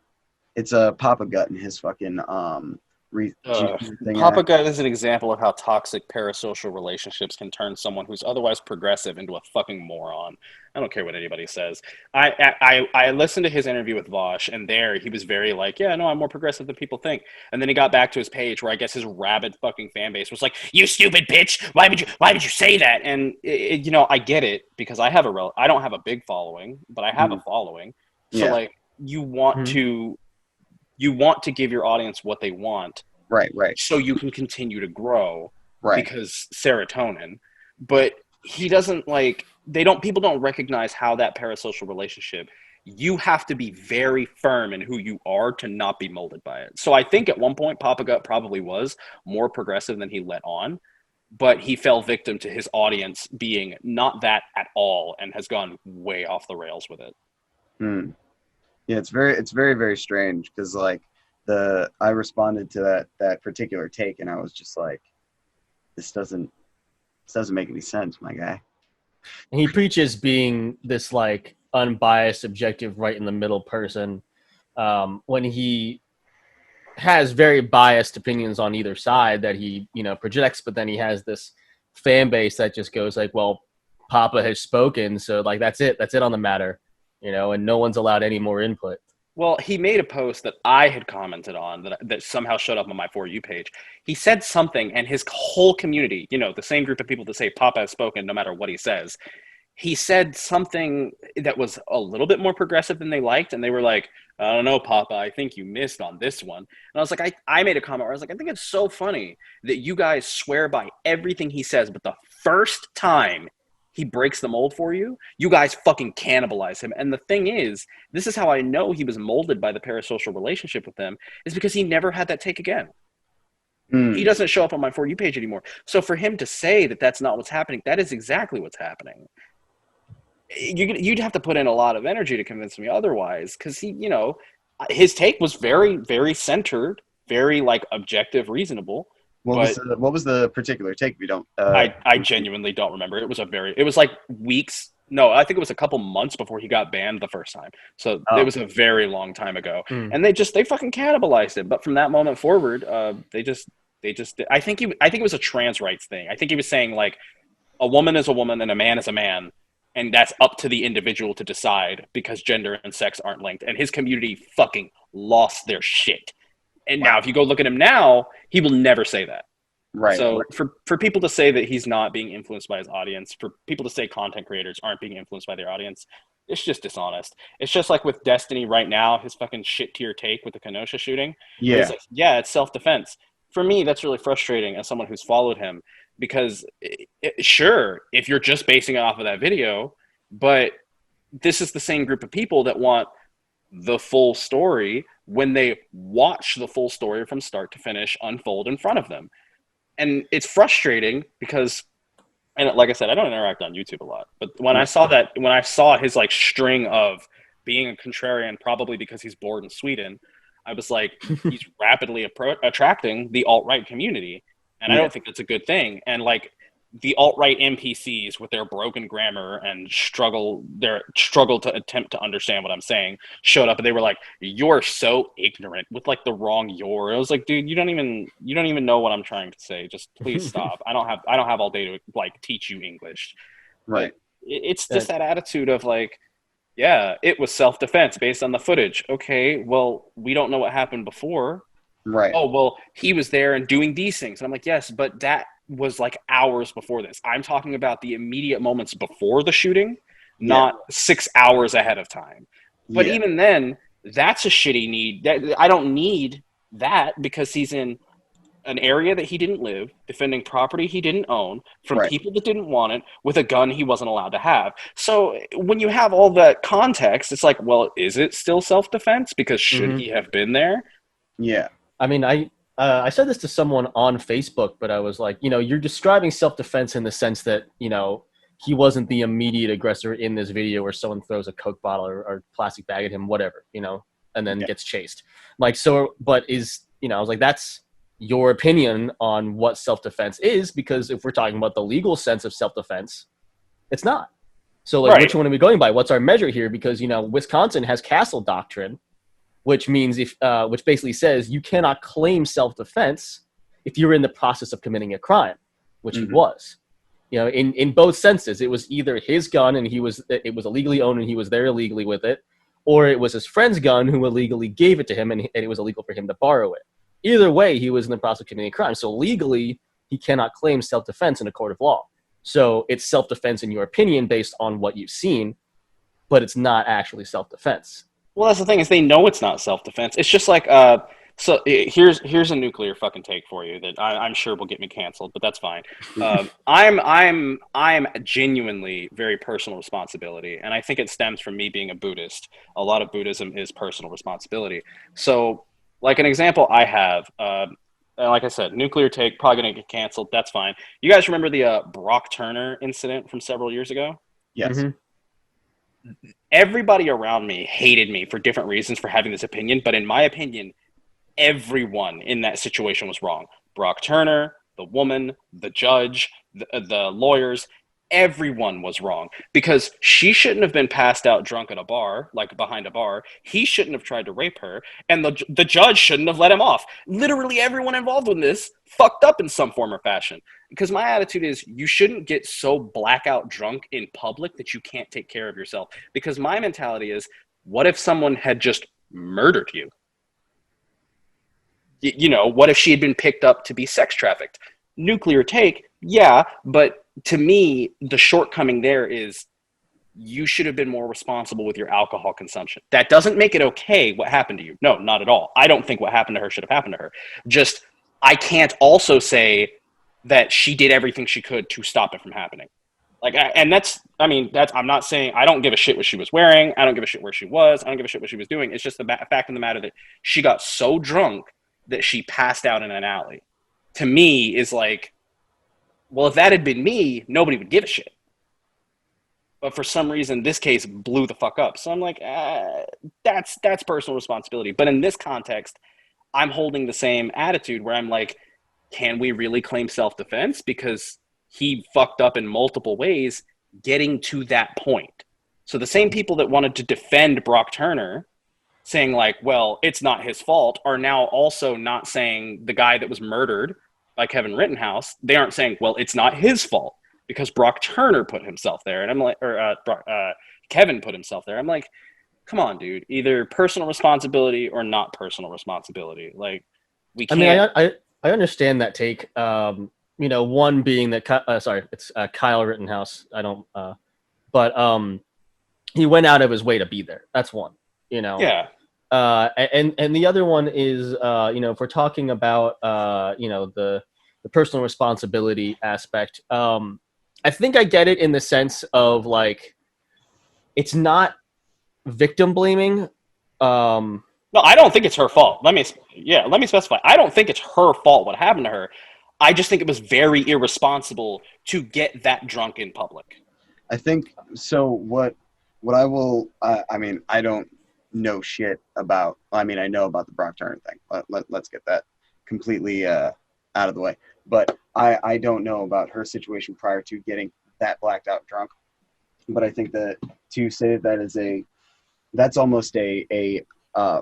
it's a Papa Gut and his fucking Papa Gut is an example of how toxic parasocial relationships can turn someone who's otherwise progressive into a fucking moron. I don't care what anybody says. I listened to his interview with Vosh, and there he was very like, yeah, no, I'm more progressive than people think. And then he got back to his page where I guess his rabid fucking fan base was like, you stupid bitch, why would you say that? And I get it, because I don't have a big following, but I have a following. So like you want to give your audience what they want, right, so you can continue to grow, right, because serotonin. But he doesn't people don't recognize how that parasocial relationship, you have to be very firm in who you are to not be molded by it. So I think at one point Papa Gut probably was more progressive than he let on, but he fell victim to his audience being not that at all and has gone way off the rails with it. Yeah, it's very, very strange, because like I responded to that particular take, and I was just like, this doesn't make any sense, my guy. And he preaches being this like unbiased, objective, right in the middle person, when he has very biased opinions on either side that he projects, but then he has this fan base that just goes like, well, Papa has spoken, so like that's it on the matter. And no one's allowed any more input. Well, he made a post that I had commented on that somehow showed up on my For You page. He said something, and his whole community, the same group of people that say Papa has spoken no matter what he says, he said something that was a little bit more progressive than they liked, and they were like, I don't know, Papa, I think you missed on this one. And I was like, I made a comment where I was like, I think it's so funny that you guys swear by everything he says, but the first time he breaks the mold for you, you guys fucking cannibalize him. And the thing is, this is how I know he was molded by the parasocial relationship with them, is because he never had that take again. He doesn't show up on my For You page anymore. So for him to say that that's not what's happening, that is exactly what's happening. You'd have to put in a lot of energy to convince me otherwise, because his take was very, very centered, very like objective, reasonable. What was the particular take? If you don't, I genuinely don't remember. It was like weeks No, I think it was a couple months before he got banned the first time. So it Oh, was a very long time ago, Mm. and they fucking cannibalized it. But from that moment forward, they just I think it was a trans rights thing. I think he was saying like a woman is a woman and a man is a man, and that's up to the individual to decide because gender and sex aren't linked. And his community fucking lost their shit. And now, wow. if you go look at him now, he will never say that. Right. So for people to say that he's not being influenced by his audience, for people to say content creators aren't being influenced by their audience, it's just dishonest. It's just like with Destiny right now, his fucking shit tier take with the Kenosha shooting, where he's Yeah. like, yeah, it's self defense. For me, that's really frustrating as someone who's followed him because sure, if you're just basing it off of that video, but this is the same group of people that want the full story when they watch the full story from start to finish unfold in front of them. And it's frustrating because, and like I said, I don't interact on YouTube a lot, but when I Right. saw that, when I saw his like string of being a contrarian, probably because he's bored in Sweden, I was like, he's rapidly attracting the alt right community, and I Yeah. don't think that's a good thing. And like the alt right NPCs with their broken grammar and their struggle to attempt to understand what I'm saying showed up, and they were like, "You're so ignorant," with like the wrong "your." I was like, "Dude, you don't even know what I'm trying to say. Just please stop. I don't have all day to like teach you English." But Right. it's That just that attitude of like, yeah, it was self defense based on the footage. Okay, well, we don't know what happened before. Right. Oh, well, he was there and doing these things. And I'm like, yes, but that was like hours before this. I'm talking about the immediate moments before the shooting, Yeah. not 6 hours ahead of time. But Yeah. even then, that's a shitty need. I don't need that because he's in an area that he didn't live, defending property he didn't own, from Right. people that didn't want it, with a gun he wasn't allowed to have. So when you have all that context, it's like, well, is it still self defense? Because should hmm he have been there? Yeah. I mean, I said this to someone on Facebook, but I was like, you're describing self defense in the sense that he wasn't the immediate aggressor in this video where someone throws a Coke bottle or plastic bag at him, whatever, and then Yeah. gets chased. Like, so, but I was like, that's your opinion on what self defense is, because if we're talking about the legal sense of self defense, it's not. So, like, Right. which one are we going by? What's our measure here? Because Wisconsin has castle doctrine, which means which basically says you cannot claim self-defense if you're in the process of committing a crime, which he Hmm. was. In both senses, it was either his gun and it was illegally owned and he was there illegally with it, or it was his friend's gun who illegally gave it to him and it was illegal for him to borrow it. Either way, he was in the process of committing a crime. So legally, he cannot claim self-defense in a court of law. So it's self-defense in your opinion based on what you've seen, but it's not actually self-defense. Well, that's the thing is they know it's not self defense. It's just like here's a nuclear fucking take for you that I'm sure will get me canceled, but that's fine. I'm genuinely very personal responsibility, and I think it stems from me being a Buddhist. A lot of Buddhism is personal responsibility. So, like an example, I have. And like I said, nuclear take, probably gonna get canceled. That's fine. You guys remember the Brock Turner incident from several years ago? Yes. Mm-hmm. Everybody around me hated me for different reasons for having this opinion, but in my opinion, everyone in that situation was wrong. Brock Turner, the woman, the judge, the lawyers, everyone was wrong because she shouldn't have been passed out drunk at a bar, like behind a bar. He shouldn't have tried to rape her, and the judge shouldn't have let him off. Literally everyone involved in this fucked up in some form or fashion. Because my attitude is you shouldn't get so blackout drunk in public that you can't take care of yourself. Because my mentality is, what if someone had just murdered you? What if she had been picked up to be sex trafficked? Nuclear take, yeah, but to me, the shortcoming there is you should have been more responsible with your alcohol consumption. That doesn't make it okay what happened to you. No, not at all. I don't think what happened to her should have happened to her. Just, I can't also say that she did everything she could to stop it from happening. And I'm not saying I don't give a shit what she was wearing. I don't give a shit where she was. I don't give a shit what she was doing. It's just the fact of the matter that she got so drunk that she passed out in an alley. To me, is like, well, if that had been me, nobody would give a shit. But for some reason, this case blew the fuck up. So I'm like, that's personal responsibility. But in this context, I'm holding the same attitude where I'm like, can we really claim self-defense? Because he fucked up in multiple ways. getting to that point. So the same people that wanted to defend Brock Turner, saying like, well, it's not his fault, are now also not saying the guy that was murdered by Kevin Rittenhouse. They aren't saying, well, it's not his fault because Brock Turner put himself there. And I'm like, Kevin put himself there. I'm like, come on, dude. Either personal responsibility or not personal responsibility. Like, we can't. I mean, I understand that take. One being that it's Kyle Rittenhouse. I don't, but he went out of his way to be there. That's one. Yeah. And the other one is if we're talking about the personal responsibility aspect. I think I get it in the sense of like, it's not victim blaming. No, I don't think it's her fault. Let me specify. I don't think it's her fault what happened to her. I just think it was very irresponsible to get that drunk in public. I think so. What I will. I mean, I don't know shit about. I mean, I know about the Brock Turner thing. Let's get that completely out of the way. But I don't know about her situation prior to getting that blacked out drunk. But I think that to say that is that's almost a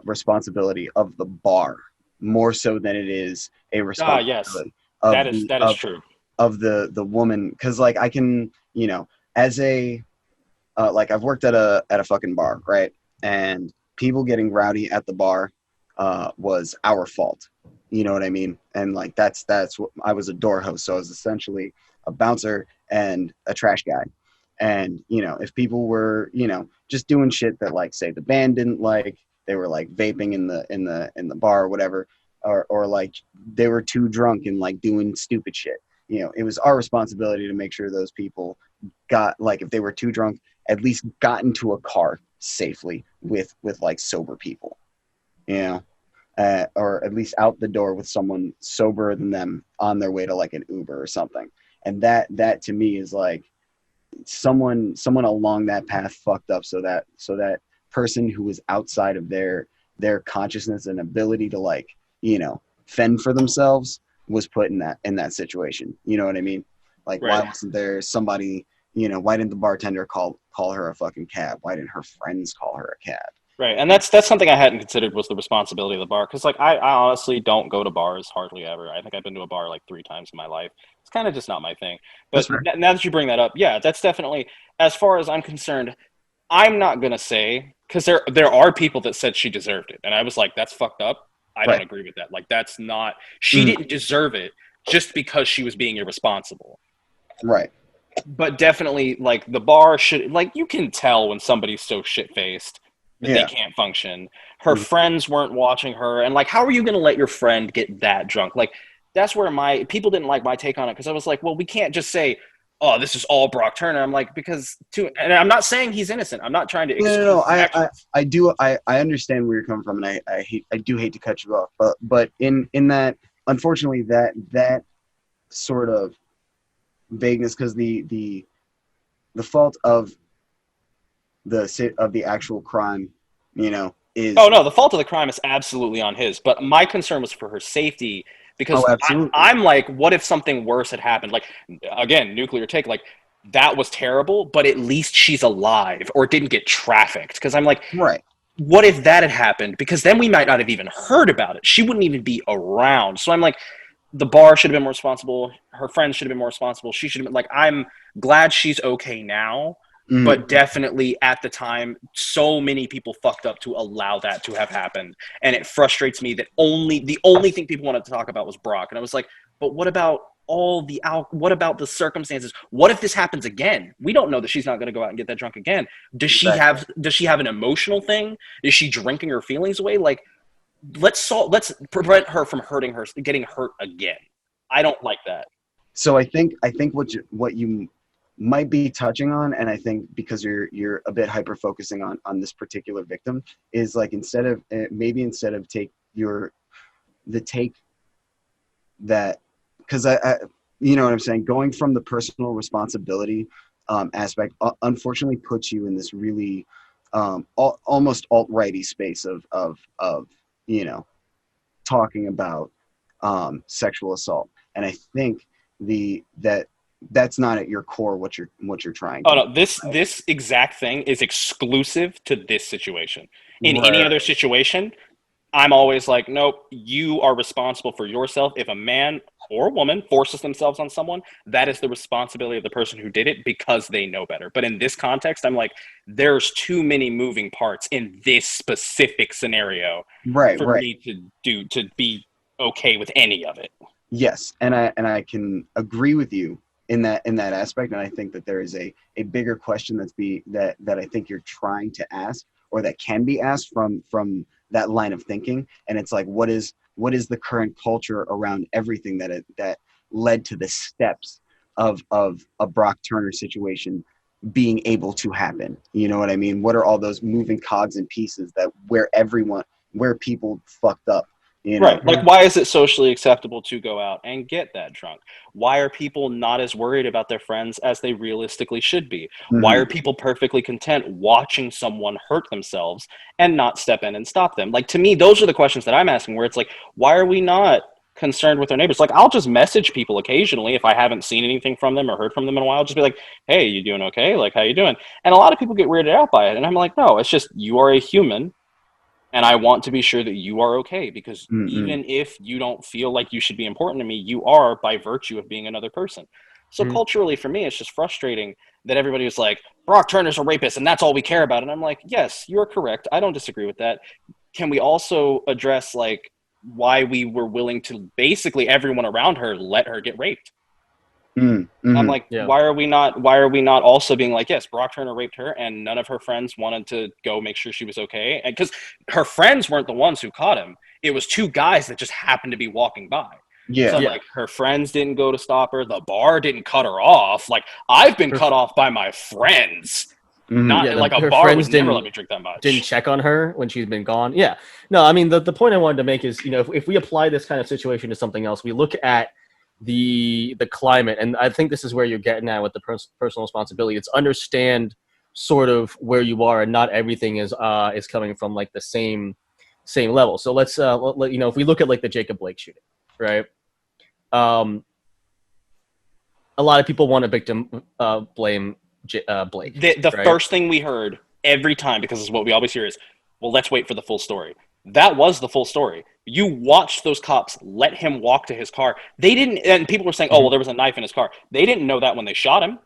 responsibility of the bar more so than it is a responsibility. Yes, that is true. Of the woman, because like I can, as a like I've worked at a fucking bar, right? And people getting rowdy at the bar was our fault. You know what I mean? And like that's what I was a door host, so I was essentially a bouncer and a trash guy. And if people were just doing shit that like say the band didn't like, they were like vaping in the bar or whatever, or like they were too drunk and like doing stupid shit. It was our responsibility to make sure those people got, like, if they were too drunk, at least got into a car safely with like sober people, or at least out the door with someone soberer than them on their way to like an Uber or something. And that to me is like someone along that path fucked up, so that person who was outside of their consciousness and ability to like fend for themselves was put in that situation. You know what I mean? Like, right. Why wasn't there somebody, why didn't the bartender call her a fucking cab? Why didn't her friends call her a cab? Right. And that's something I hadn't considered, was the responsibility of the bar. Because like I honestly don't go to bars hardly ever. I think I've been to a bar like 3 times in my life. It's kind of just not my thing. But now that you bring that up, yeah, that's definitely, as far as I'm concerned, I'm not going to say, because there are people that said she deserved it. And I was like, that's fucked up. I don't agree with that. Like, that's not, she didn't deserve it just because she was being irresponsible. Right. But definitely, like, the bar should, like, you can tell when somebody's so shit-faced that they can't function. Her friends weren't watching her. And, like, how are you going to let your friend get that drunk? Like, that's where people didn't like my take on it, because I was like, well, we can't just say, oh, this is all Brock Turner. I'm like, and I'm not saying he's innocent. I'm not trying to excuse I understand where you're coming from, and I do hate to cut you off, but in that, unfortunately, that sort of vagueness, because the fault of the actual crime, is, oh no, the fault of the crime is absolutely on his, but my concern was for her safety. Because I'm like, what if something worse had happened? Like, again, nuclear take, like, that was terrible, but at least she's alive or didn't get trafficked. Because I'm like, right. What if that had happened? Because then we might not have even heard about it. She wouldn't even be around. So I'm like, the bar should have been more responsible. Her friends should have been more responsible. She should have been, like, I'm glad she's okay now. Mm-hmm. But definitely at the time, so many people fucked up to allow that to have happened. And it frustrates me that the only thing people wanted to talk about was Brock. And I was like, but what about what about the circumstances? What if this happens again? We don't know that she's not going to go out and get that drunk again. Does she have an emotional thing? Is she drinking her feelings away? Like, let's prevent her from getting hurt again. I don't like that. So I think what you might be touching on, and I think because you're a bit hyper focusing on this particular victim, is like, instead of take the take that, because I you know what I'm saying, going from the personal responsibility aspect unfortunately puts you in this really almost alt-righty space of talking about sexual assault. And I think that that's not at your core what you're trying Oh to no, do. this exact thing is exclusive to this situation. In any Right. other situation, I'm always like, nope, you are responsible for yourself. If a man or a woman forces themselves on someone, that is the responsibility of the person who did it because they know better. But in this context, I'm like, there's too many moving parts in this specific scenario Right, for right. me to be okay with any of it. Yes, and I can agree with you in that aspect, and I think that there is a bigger question that I think you're trying to ask, or that can be asked from that line of thinking, and it's like, what is the current culture around everything that led to the steps of a Brock Turner situation being able to happen? You know what I mean? What are all those moving cogs and pieces that where people fucked up? You know? Right. Like, why is it socially acceptable to go out and get that drunk? Why are people not as worried about their friends as they realistically should be? Why are Mhm. people perfectly content watching someone hurt themselves and not step in and stop them? Like, to me, those are the questions that I'm asking, where it's like, why are we not concerned with our neighbors? Like, I'll just message people occasionally if I haven't seen anything from them or heard from them in a while. I'll just be like, hey, you doing okay? Like, how you doing? And a lot of people get weirded out by it. And I'm like, no, it's just you are a human and I want to be sure that you are okay because Mm-mm. even if you don't feel like you should be important to me, you are by virtue of being another person. So Mhm. culturally, for me, it's just frustrating that everybody was like, Brock Turner's a rapist and that's all we care about. And I'm like, yes, you're correct. I don't disagree with that. Can we also address like why we were willing to basically everyone around her let her get raped? I'm Mm-hmm. like, Yeah. why are we not also being like, yes, Brock Turner raped her and none of her friends wanted to go make sure she was okay? And because her friends weren't the ones who caught him. It was two guys that just happened to be walking by. So Yeah. I'm Yeah. like, her friends didn't go to stop her. The bar didn't cut her off. Like, I've been Her, cut off by my friends. Mm-hmm. Not yeah. like a Her bar would friends never let didn't me drink that didn't much. check on her when she's been gone. Yeah. No, I mean the point I wanted to make is, if we apply this kind of situation to something else, we look at the climate, and I think this is where you're getting at with the personal responsibility. It's understand sort of where you are, and not everything is coming from like the same level. So let's if we look at like the Jacob Blake shooting, right? Um, a lot of people want to victim blame Blake, The right? first thing we heard every time, because it's what we always hear, is, well, let's wait for the full story. That was the full story. You watched those cops let him walk to his car. They didn't, and people were saying, oh, Mm-hmm. well, there was a knife in his car. They didn't know that when they shot him.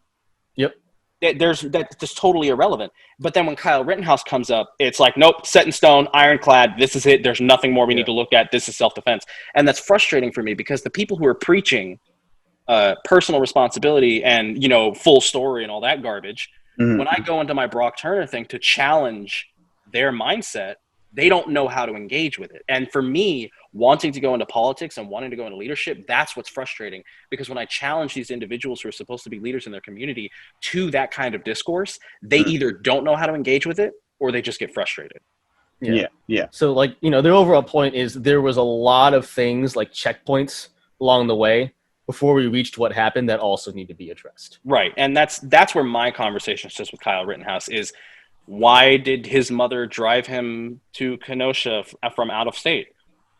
Yep. That's just totally irrelevant. But then when Kyle Rittenhouse comes up, it's like, nope, set in stone, ironclad. This is it. There's nothing more we Yeah. need to look at. This is self-defense. And that's frustrating for me because the people who are preaching personal responsibility and full story and all that garbage, when I Mm-hmm. go into my Brock Turner thing to challenge their mindset, they don't know how to engage with it. And for me, wanting to go into politics and wanting to go into leadership, that's what's frustrating, because when I challenge these individuals who are supposed to be leaders in their community to that kind of discourse, they either don't know how to engage with it or they just get frustrated. Yeah. Yeah. Yeah. So the overall point is there was a lot of things like checkpoints along the way before we reached what happened that also need to be addressed. Right. And that's where my conversation just with Kyle Rittenhouse is, why did his mother drive him to Kenosha from out of state?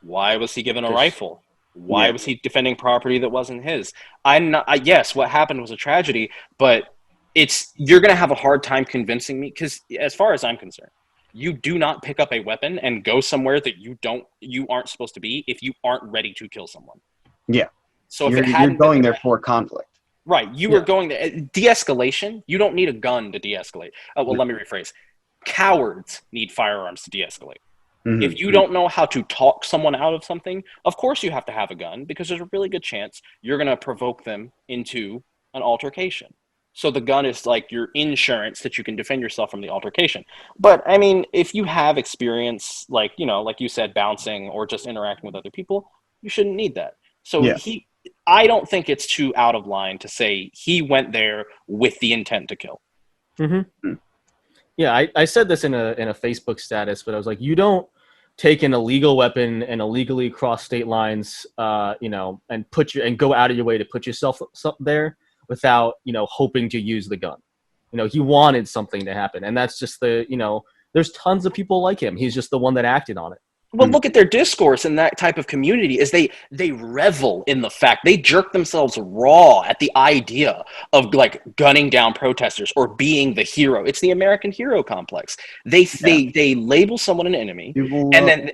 Why was he given a Because rifle? Why Yeah. was he defending property that wasn't his? Yes, what happened was a tragedy, but you're going to have a hard time convincing me, because as far as I'm concerned, you do not pick up a weapon and go somewhere that you aren't supposed to be if you aren't ready to kill someone. Yeah. So if it You're hadn't been going the there for conflict. right, you were yeah, going to de-escalation. You don't need a gun to de-escalate. Well, let me rephrase. Cowards need firearms to de-escalate. If you Mm-hmm. don't know how to talk someone out of something, of course you have to have a gun, because there's a really good chance you're going to provoke them into an altercation. So the gun is like your insurance that you can defend yourself from the altercation. But I mean, if you have experience, like, like you said, bouncing or just interacting with other people, you shouldn't need that. So Yeah. I don't think it's too out of line to say he went there with the intent to kill. mm-hmm. Mm. Yeah. I said this in a Facebook status, but I was like, you don't take an illegal weapon and illegally cross state lines, and go out of your way to put yourself there without hoping to use the gun. He wanted something to happen, and that's just there's tons of people like him. He's just the one that acted on it. Well, look at their discourse in that type of community is they revel in the fact they jerk themselves raw at the idea of like gunning down protesters or being the hero. It's the American hero complex. They label someone an enemy, People and love, then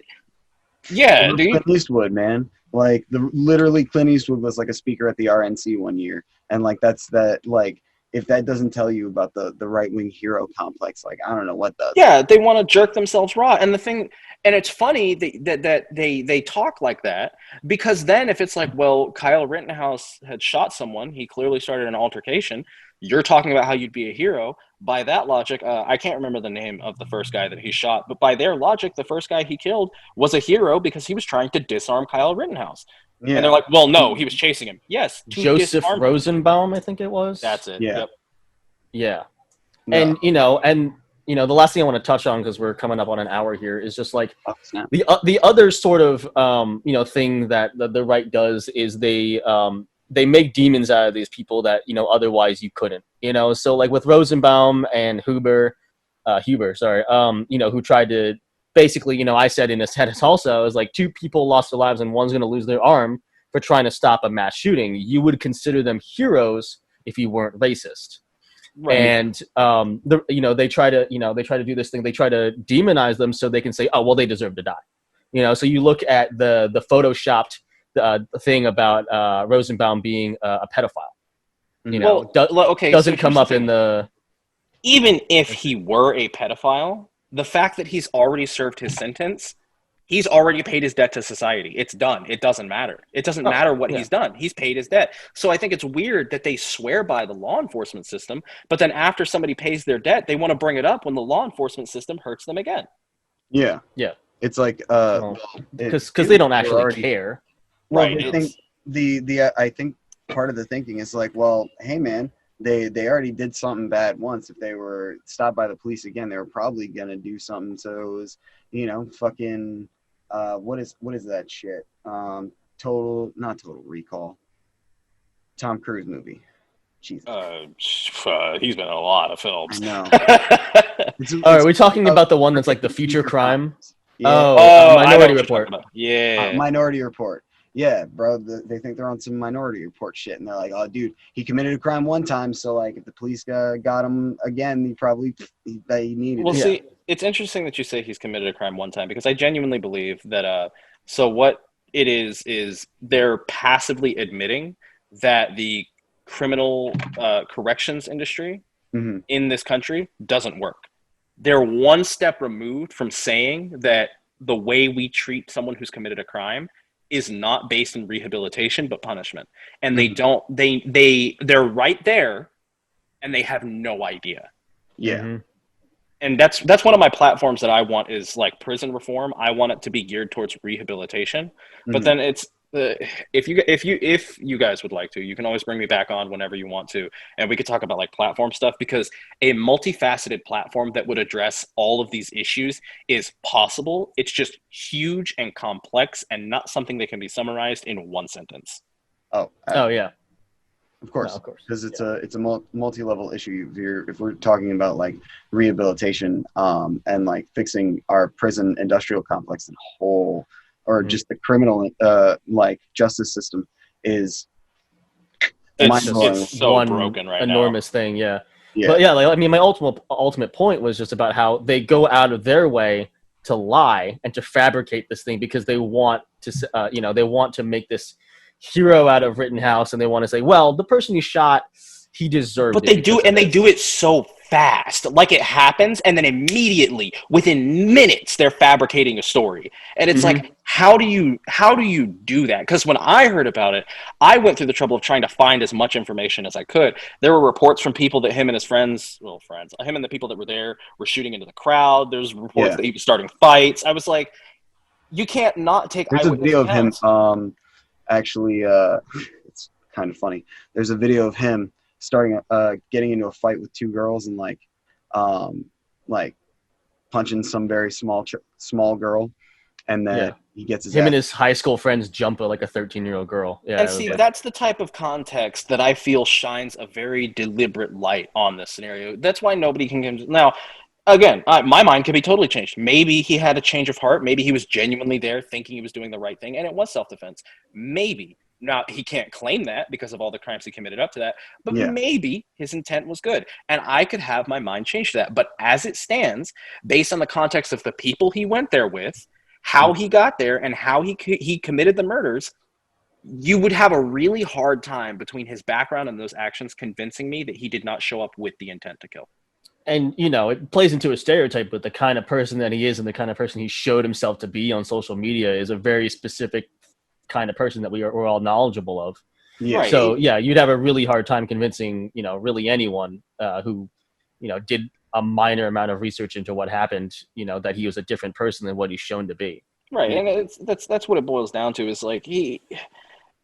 yeah, love dude. Clint Eastwood, man. Like literally, Clint Eastwood was like a speaker at the RNC one year, and like that's that. Like if that doesn't tell you about the right wing hero complex, like I don't know what does. Yeah, they want to jerk themselves raw. And the thing, and it's funny that they talk like that because then if it's like, well, Kyle Rittenhouse had shot someone, he clearly started an altercation. You're talking about how you'd be a hero. By that logic, I can't remember the name of the first guy that he shot, but by their logic, the first guy he killed was a hero because he was trying to disarm Kyle Rittenhouse. And they're Yeah, like, well, no, he was chasing him. Yes, to Joseph disarm him. Rosenbaum, I think it was. That's it. Yeah. Yep. Yeah. no. And the last thing I want to touch on because we're coming up on an hour here is just like Oh, snap. the other sort of thing that the right does is they make demons out of these people that otherwise you couldn't. So like with Rosenbaum and Huber, sorry, who tried to basically, I said in a sentence also, I was like, two people lost their lives and one's going to lose their arm for trying to stop a mass shooting. You would consider them heroes if you weren't racist. Right. And they try to do this thing. They try to demonize them so they can say, oh well, they deserve to die. So you look at the photoshopped thing about Rosenbaum being a pedophile. Okay, doesn't so come up in the. Even if he were a pedophile, the fact that he's already served his sentence, he's already paid his debt to society. It's done. It doesn't matter. It doesn't matter what he's done. He's paid his debt. So I think it's weird that they swear by the law enforcement system, but then after somebody pays their debt, they want to bring it up when the law enforcement system hurts them again. Yeah. Yeah. It's like because they don't actually care. Well, Right. I think I think part of the thinking is like, well, hey man, they already did something bad once. If they were stopped by the police again, they were probably gonna do something. So it was, fucking what is that shit? Not Total Recall. Tom Cruise movie. Jesus. He's been in a lot of films. I know. Are we talking about the one that's like the future crime? Yeah. Minority Report. Yeah. Minority Report. Yeah, bro. They think they're on some Minority Report shit, and they're like, "Oh, dude, he committed a crime one time, so like, if the police got him again, he needed." Well, it. see, it's interesting that you say he's committed a crime one time because I genuinely believe that. So what it is they're passively admitting that the criminal corrections industry in this country doesn't work. They're one step removed from saying that the way we treat someone who's committed a crime is not based in rehabilitation but punishment, and they're right there and they have no idea. Yeah. And that's one of my platforms that I want is like prison reform. I want it to be geared towards rehabilitation, but then it's if you guys would like to, you can always bring me back on whenever you want to, and we could talk about like platform stuff, because a multifaceted platform that would address all of these issues is possible. It's just huge and complex and not something that can be summarized in one sentence. Oh yeah. Of course, No, of course, because it's a multi-level issue. If we're talking about like rehabilitation, and like fixing our prison industrial complex in whole, or just the criminal like justice system is mind-blowing. It's so broken right now. Enormous thing, yeah. But yeah, like, I mean, my ultimate point was just about how they go out of their way to lie and to fabricate this thing because they want to, they want to make this hero out of Rittenhouse, and they want to say, well, the person you shot, he deserved it. But they do, and they do it so fast. Like it happens, and then immediately, within minutes, they're fabricating a story. And it's like, how do you do that? Because when I heard about it, I went through the trouble of trying to find as much information as I could. There were reports from people that him and his friends, him and the people that were there were shooting into the crowd. There's reports that he was starting fights. I was like, you can't not take There's a video accounts. of him. Actually, it's kind of funny. There's a video of him getting into a fight with two girls and like punching some very small girl, and then he gets his him and his high school friends jump like a 13-year-old girl. Yeah, and see, that's the type of context that I feel shines a very deliberate light on this scenario. That's why nobody can now. again, my mind could be totally changed. Maybe he had a change of heart. Maybe he was genuinely there thinking he was doing the right thing, and it was self-defense. Maybe. Now, he can't claim that because of all the crimes he committed up to that, but Yeah. maybe his intent was good. And I could have my mind changed to that. But as it stands, based on the context of the people he went there with, how he got there, and how he committed the murders, you would have a really hard time between his background and those actions convincing me that he did not show up with the intent to kill. And it plays into a stereotype, but the kind of person that he is and the kind of person he showed himself to be on social media is a very specific kind of person that we're all knowledgeable of. Yeah. Right. So yeah, you'd have a really hard time convincing really anyone who did a minor amount of research into what happened, that he was a different person than what he's shown to be. Right, Yeah. and that's what it boils down to, is like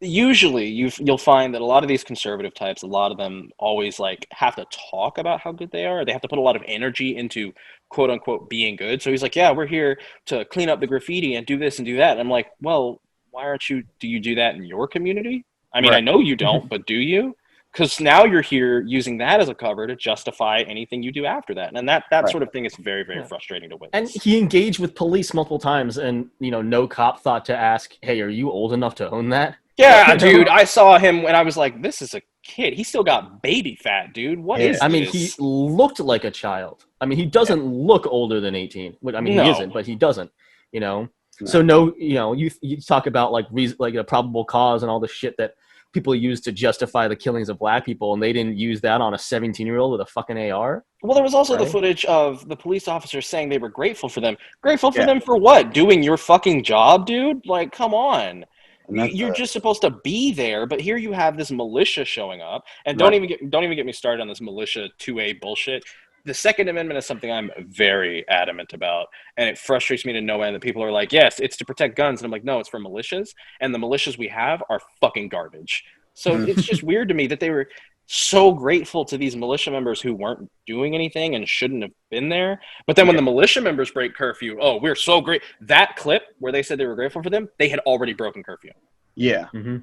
usually you'll find that a lot of these conservative types, a lot of them always like have to talk about how good they are. They have to put a lot of energy into quote unquote being good. So he's like, yeah, we're here to clean up the graffiti and do this and do that. And I'm like, well, why aren't you? Do you do that in your community? I mean, I Right. know you don't, but do you? Because now you're here using that as a cover to justify anything you do after that, and that Right. sort of thing is very, very Yeah. frustrating to And witness. he engaged with police multiple times, and no cop thought to ask, "Hey, are you old enough to own that?" Yeah, You know? dude, I saw him when I was like, this is a kid. He still got baby fat, dude. What Yeah. is I mean, he this? looked like a child. I mean, he doesn't look older than 18. I mean, he No. isn't, but he doesn't. You know. No. So you talk about like a probable cause and all the shit that people use to justify the killings of black people, and they didn't use that on a 17-year-old with a fucking AR. Well, there was also the Right. footage of the police officers saying they were grateful for them. Grateful for Yeah. them for what? Doing your fucking job, dude? Like, come on. And that's You're just supposed to be there, but here you have this militia showing up, and Right. don't even get me started on this militia 2A bullshit. The Second Amendment is something I'm very adamant about, and it frustrates me to no end that people are like, yes, it's to protect guns, and I'm like, no, it's for militias, and the militias we have are fucking garbage. So Mhm. it's just weird to me that they were so grateful to these militia members who weren't doing anything and shouldn't have been there. But then when Yeah. the militia members break curfew, oh, we're so great. That clip where they said they were grateful for them, they had already broken curfew. Yeah. Mm-hmm.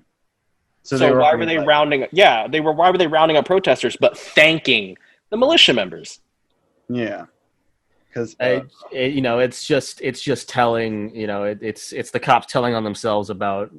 So they were why already, were they like- rounding? Yeah, they were. Why were they rounding up protesters but thanking the militia members? Yeah. Because It's just telling. It's the cops telling on themselves about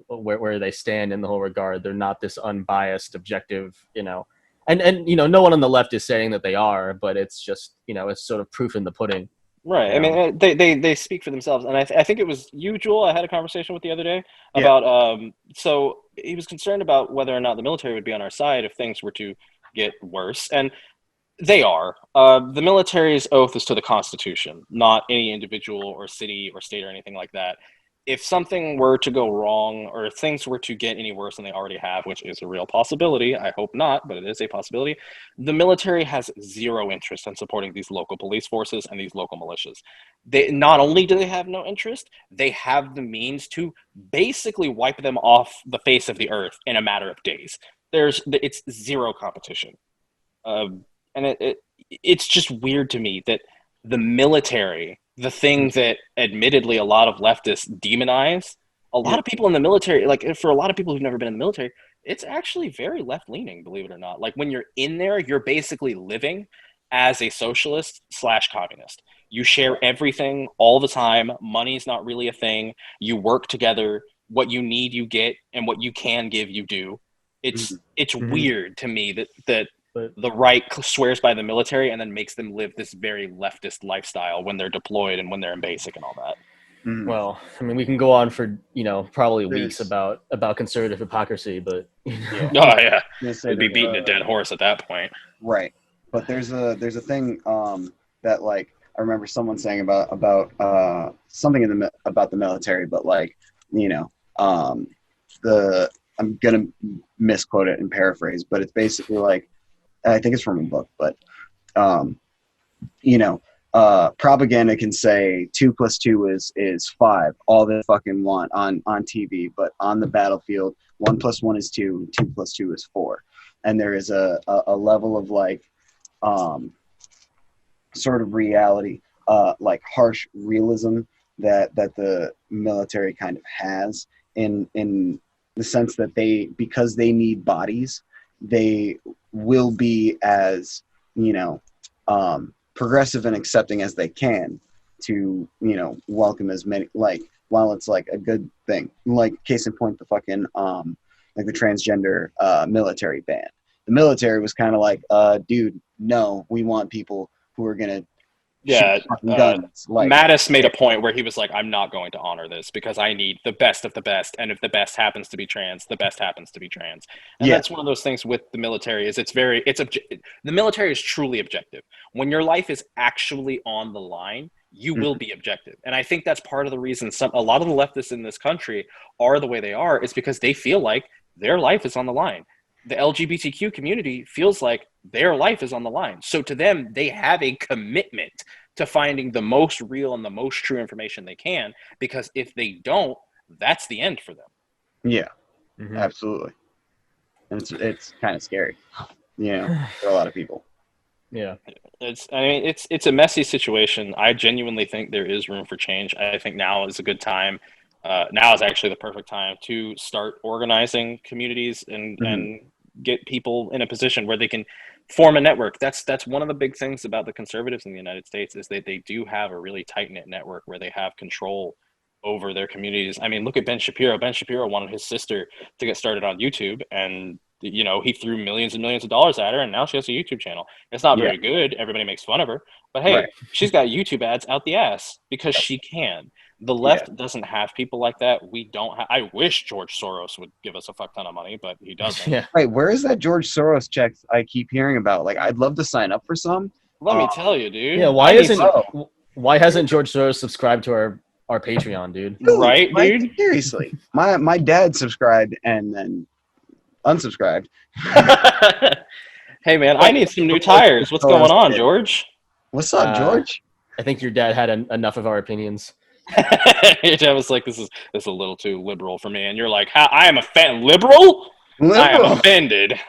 where they stand in the whole regard. They're not this unbiased, objective. And no one on the left is saying that they are, but it's just it's sort of proof in the pudding. Right. I You know? mean, they speak for themselves, and I think it was you, Jewel. I had a conversation with the other day Yeah. about. So he was concerned about whether or not the military would be on our side if things were to get worse, and they are. The military's oath is to the Constitution, not any individual or city or state or anything like that. If something were to go wrong, or if things were to get any worse than they already have, which is a real possibility, I hope not, but it is a possibility, the military has zero interest in supporting these local police forces and these local militias. They not only do they have no interest, they have the means to basically wipe them off the face of the earth in a matter of days. It's zero competition. And it's just weird to me that the military, the thing that admittedly a lot of leftists demonize, a lot Yeah. of people in the military, like for a lot of people who've never been in the military, it's actually very left leaning, believe it or not. Like when you're in there, you're basically living as a socialist slash communist. You share everything all the time. Money's not really a thing. You work together. What you need, you get, and what you can give, you do. It's Mhm. weird to me that But the right swears by the military and then makes them live this very leftist lifestyle when they're deployed and when they're in basic and all that. Mhm. well, I mean, we can go on for probably weeks There's- about conservative hypocrisy, but Yeah. Oh yeah, gonna say they'd be there's beating a dead horse at that point. Right. But there's a thing that like I remember someone saying about something about the military, but like the I'm gonna misquote it and paraphrase, but it's basically like I think it's from a book, but propaganda can say 2 + 2 is 5 all they fucking want on TV, but on the battlefield 1 + 1 is 2, 2 + 2 is 4, and there is a level of like sort of reality, like harsh realism that the military kind of has in the sense that because they need bodies, they will be as progressive and accepting as they can to, you know, welcome as many, like, while it's like a good thing, like case in point, the fucking like the transgender military ban. The military was kind of like, dude, no, we want people who are gonna shoot Yeah, fucking guns. Like, Mattis made a point where he was like, "I'm not going to honor this because I need the best of the best, and if the best happens to be trans, the best happens to be trans." And yeah, that's one of those things with the military is the military is truly objective. When your life is actually on the line, you will be objective, and I think that's part of the reason a lot of the leftists in this country are the way they are is because they feel like their life is on the line. The LGBTQ community feels like their life is on the line. So to them, they have a commitment to finding the most real and the most true information they can, because if they don't, that's the end for them. yeah, absolutely. And it's kind of scary, you know, for a lot of people. Yeah. It's a messy situation. I genuinely think there is room for change. I think now is a good time. Now is actually the perfect time to start organizing communities and get people in a position where they can form a network. That's one of the big things about the conservatives in the United States is that they do have a really tight-knit network where they have control over their communities. I mean, look at Ben Shapiro. Ben Shapiro wanted his sister to get started on YouTube, and you know, he threw millions and millions of dollars at her, and now she has a YouTube channel. It's not very good. Everybody makes fun of her, but hey, she's got YouTube ads out the ass because she can. The left doesn't have people like that. We don't. I wish George Soros would give us a fuck ton of money, but he doesn't. Yeah. Wait, where is that George Soros check I keep hearing about? Like, I'd love to sign up for some. Let me tell you, dude. Yeah. Why hasn't George Soros subscribed to our Patreon, dude? Right, dude. Seriously, my dad subscribed and then unsubscribed. Hey, man, I need some new tires. What's going on, George? What's up, George? I think your dad had enough of our opinions. Your dad was like, "This is a little too liberal for me," and you're like, "I am liberal? I am offended."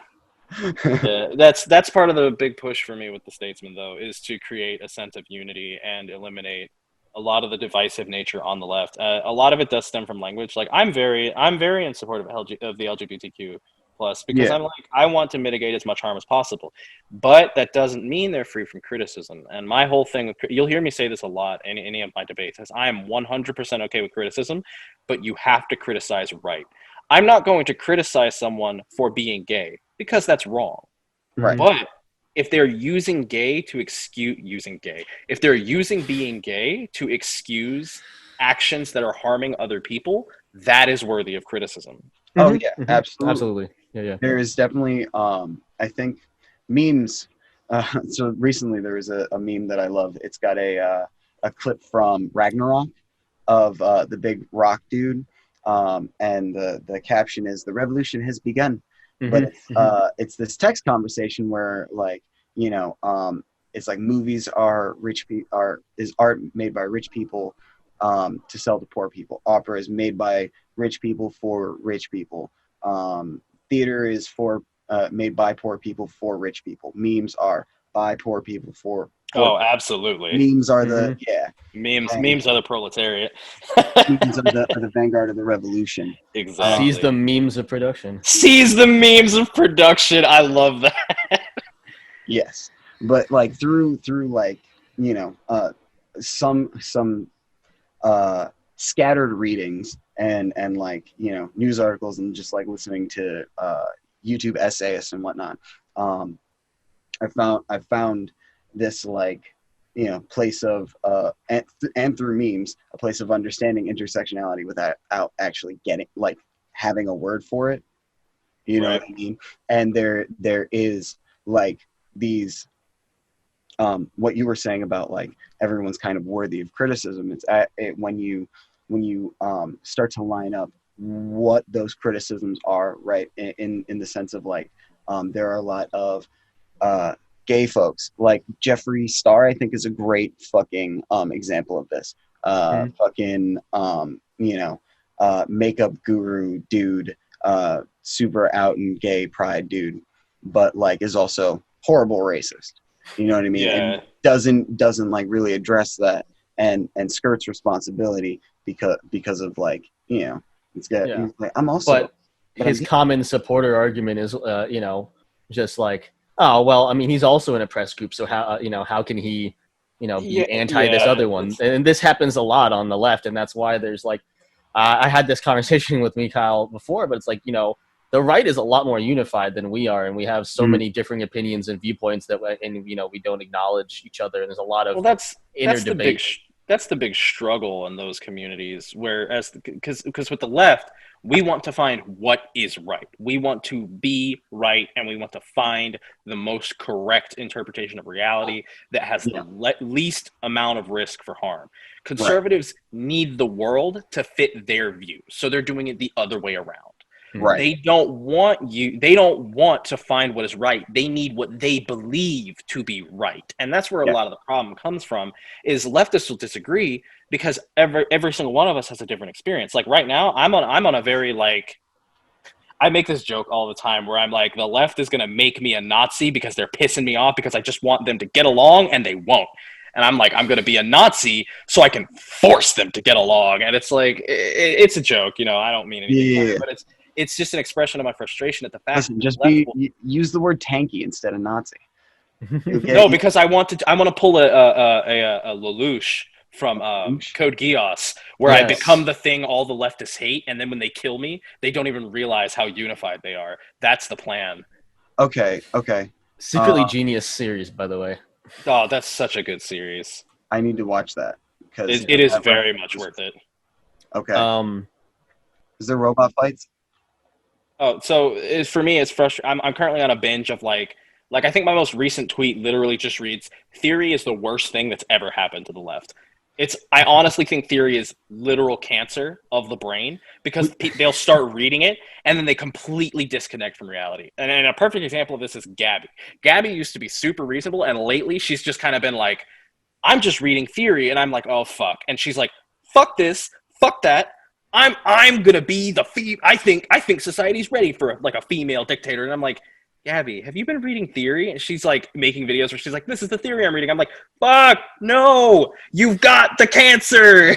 That's part of the big push for me with the Statesman, though, is to create a sense of unity and eliminate a lot of the divisive nature on the left. A lot of it does stem from language. Like I'm very in support of the LGBTQ plus because I'm like I want to mitigate as much harm as possible, but that doesn't mean they're free from criticism. And my whole thing, you'll hear me say this a lot in any of my debates, is I am 100% okay with criticism, but you have to criticize right. I'm not going to criticize someone for being gay because that's wrong. Right. But if they're using gay to excuse if they're using being gay to excuse actions that are harming other people, that is worthy of criticism. Oh yeah, absolutely. Yeah. There is definitely, I think, memes. So recently there was a meme that I love. It's got a clip from Ragnarok of the big rock dude, and the caption is "The revolution has begun." But it's this text conversation where, like, you know, it's like movies are is art made by rich people to sell to poor people. Opera is made by rich people for rich people. Theater is made by poor people for rich people. Memes are by poor people for poor absolutely. Memes are memes are the proletariat. Memes are the vanguard of the revolution. Exactly. Seize the memes of production. Seize the memes of production. I love that. Yes, but like through like, you know, some scattered readings and like, you know, news articles and just like listening to YouTube essayists and whatnot, I found this, like, you know, place of and through memes, a place of understanding intersectionality without actually having a word for it. You know what I mean? And there is like these what you were saying about like everyone's kind of worthy of criticism. It's when you start to line up what those criticisms are, right? In the sense of like there are a lot of gay folks, like Jeffree Star, I think is a great fucking example of this. Fucking you know, makeup guru dude, super out and gay pride dude, but like is also horrible racist. You know what I mean? Yeah. And doesn't like really address that and skirts responsibility because of like, you know, it's got like, I'm also but his common supporter argument is you know, just like, oh well, I mean, he's also in a press group, so how, you know, how can he be anti this other one. And this happens a lot on the left, and that's why there's like, I had this conversation with Mikhail before, but it's like, the right is a lot more unified than we are, and we have so many differing opinions and viewpoints that, we don't acknowledge each other, and there's a lot of inner debate. That's the big struggle in those communities, whereas because with the left, we want to find what is right. We want to be right, and we want to find the most correct interpretation of reality that has the least amount of risk for harm. Conservatives need the world to fit their views, so they're doing it the other way around. Right. They don't want to find what is right. They need what they believe to be right. And that's where a lot of the problem comes from, is leftists will disagree because every single one of us has a different experience. Like right now, I'm on a very like, I make this joke all the time where I'm like, the left is going to make me a Nazi because they're pissing me off because I just want them to get along, and they won't. And I'm like, I'm going to be a Nazi so I can force them to get along. And it's like, it's a joke, I don't mean anything, but it's just an expression of my frustration at the fact. Listen, use the word tanky instead of Nazi. No, because I want to pull a Lelouch from Code Geass, where I become the thing all the leftists hate, and then when they kill me, they don't even realize how unified they are. That's the plan. Okay. Secretly genius series, by the way. Oh, that's such a good series. I need to watch that because it is very much worth it. Okay. Is there robot fights? Oh, so for me, it's frustrating. I'm currently on a binge of like I think my most recent tweet literally just reads, "Theory is the worst thing that's ever happened to the left." I honestly think theory is literal cancer of the brain, because they'll start reading it and then they completely disconnect from reality. And a perfect example of this is Gabby. Gabby used to be super reasonable, and lately she's just kind of been like, I'm just reading theory, and I'm like, oh fuck. And she's like, fuck this, fuck that. I'm gonna be I think society's ready for like a female dictator. And I'm like, Gabby, have you been reading theory? And she's like making videos where she's like, this is the theory I'm reading. I'm like, fuck, no, you've got the cancer.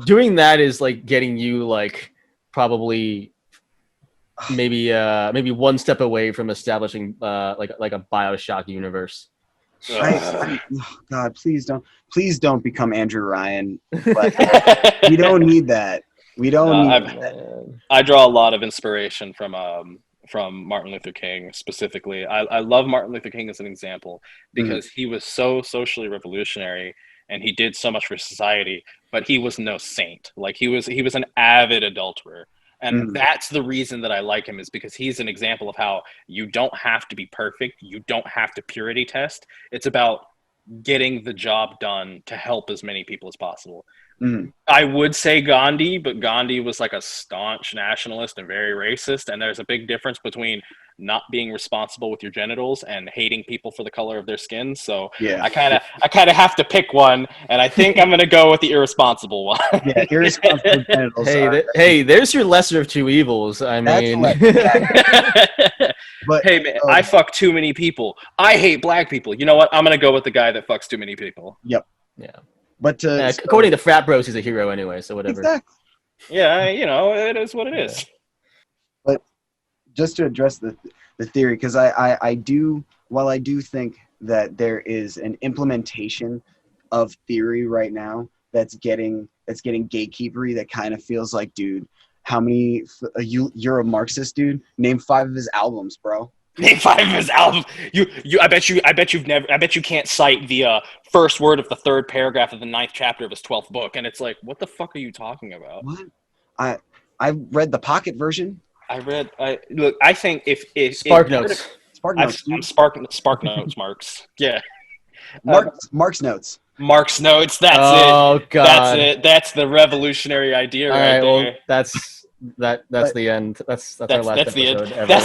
Doing that is like getting you like probably maybe one step away from establishing like a BioShock universe. God, please don't become Andrew Ryan. But we don't need that. We don't need that. I draw a lot of inspiration from Martin Luther King specifically. I love Martin Luther King as an example because he was so socially revolutionary and he did so much for society, but he was no saint. Like he was an avid adulterer. And that's the reason that I like him, is because he's an example of how you don't have to be perfect. You don't have to purity test. It's about getting the job done to help as many people as possible. I would say Gandhi, but Gandhi was like a staunch nationalist and very racist. And there's a big difference between not being responsible with your genitals and hating people for the color of their skin. So I kind of have to pick one, and I think I'm going to go with the irresponsible one. Yeah, irresponsible genitals. Hey, there's your lesser of two evils. I mean, but hey, man, I fuck too many people. I hate black people. You know what? I'm going to go with the guy that fucks too many people. Yep. Yeah. But according to frat bros, he's a hero anyway. So whatever. Exactly. Yeah, it is what it is. But just to address the theory, because I do think that there is an implementation of theory right now that's getting gatekeepery, that kind of feels like, dude, how many you're a Marxist, dude? Name 5 of his albums, bro. Name 5 of his albums. I bet you can't cite the first word of the 3rd paragraph of the 9th chapter of his 12th book, and it's like, what the fuck are you talking about? What? I read the pocket version. I think if Spark Notes. Spark Notes. I'm Spark Notes, Marks. Yeah. Mark's Notes. Mark's Notes. That's it. Oh God. That's it. That's the revolutionary idea right there. Well, that's the end. That's our last episode ever.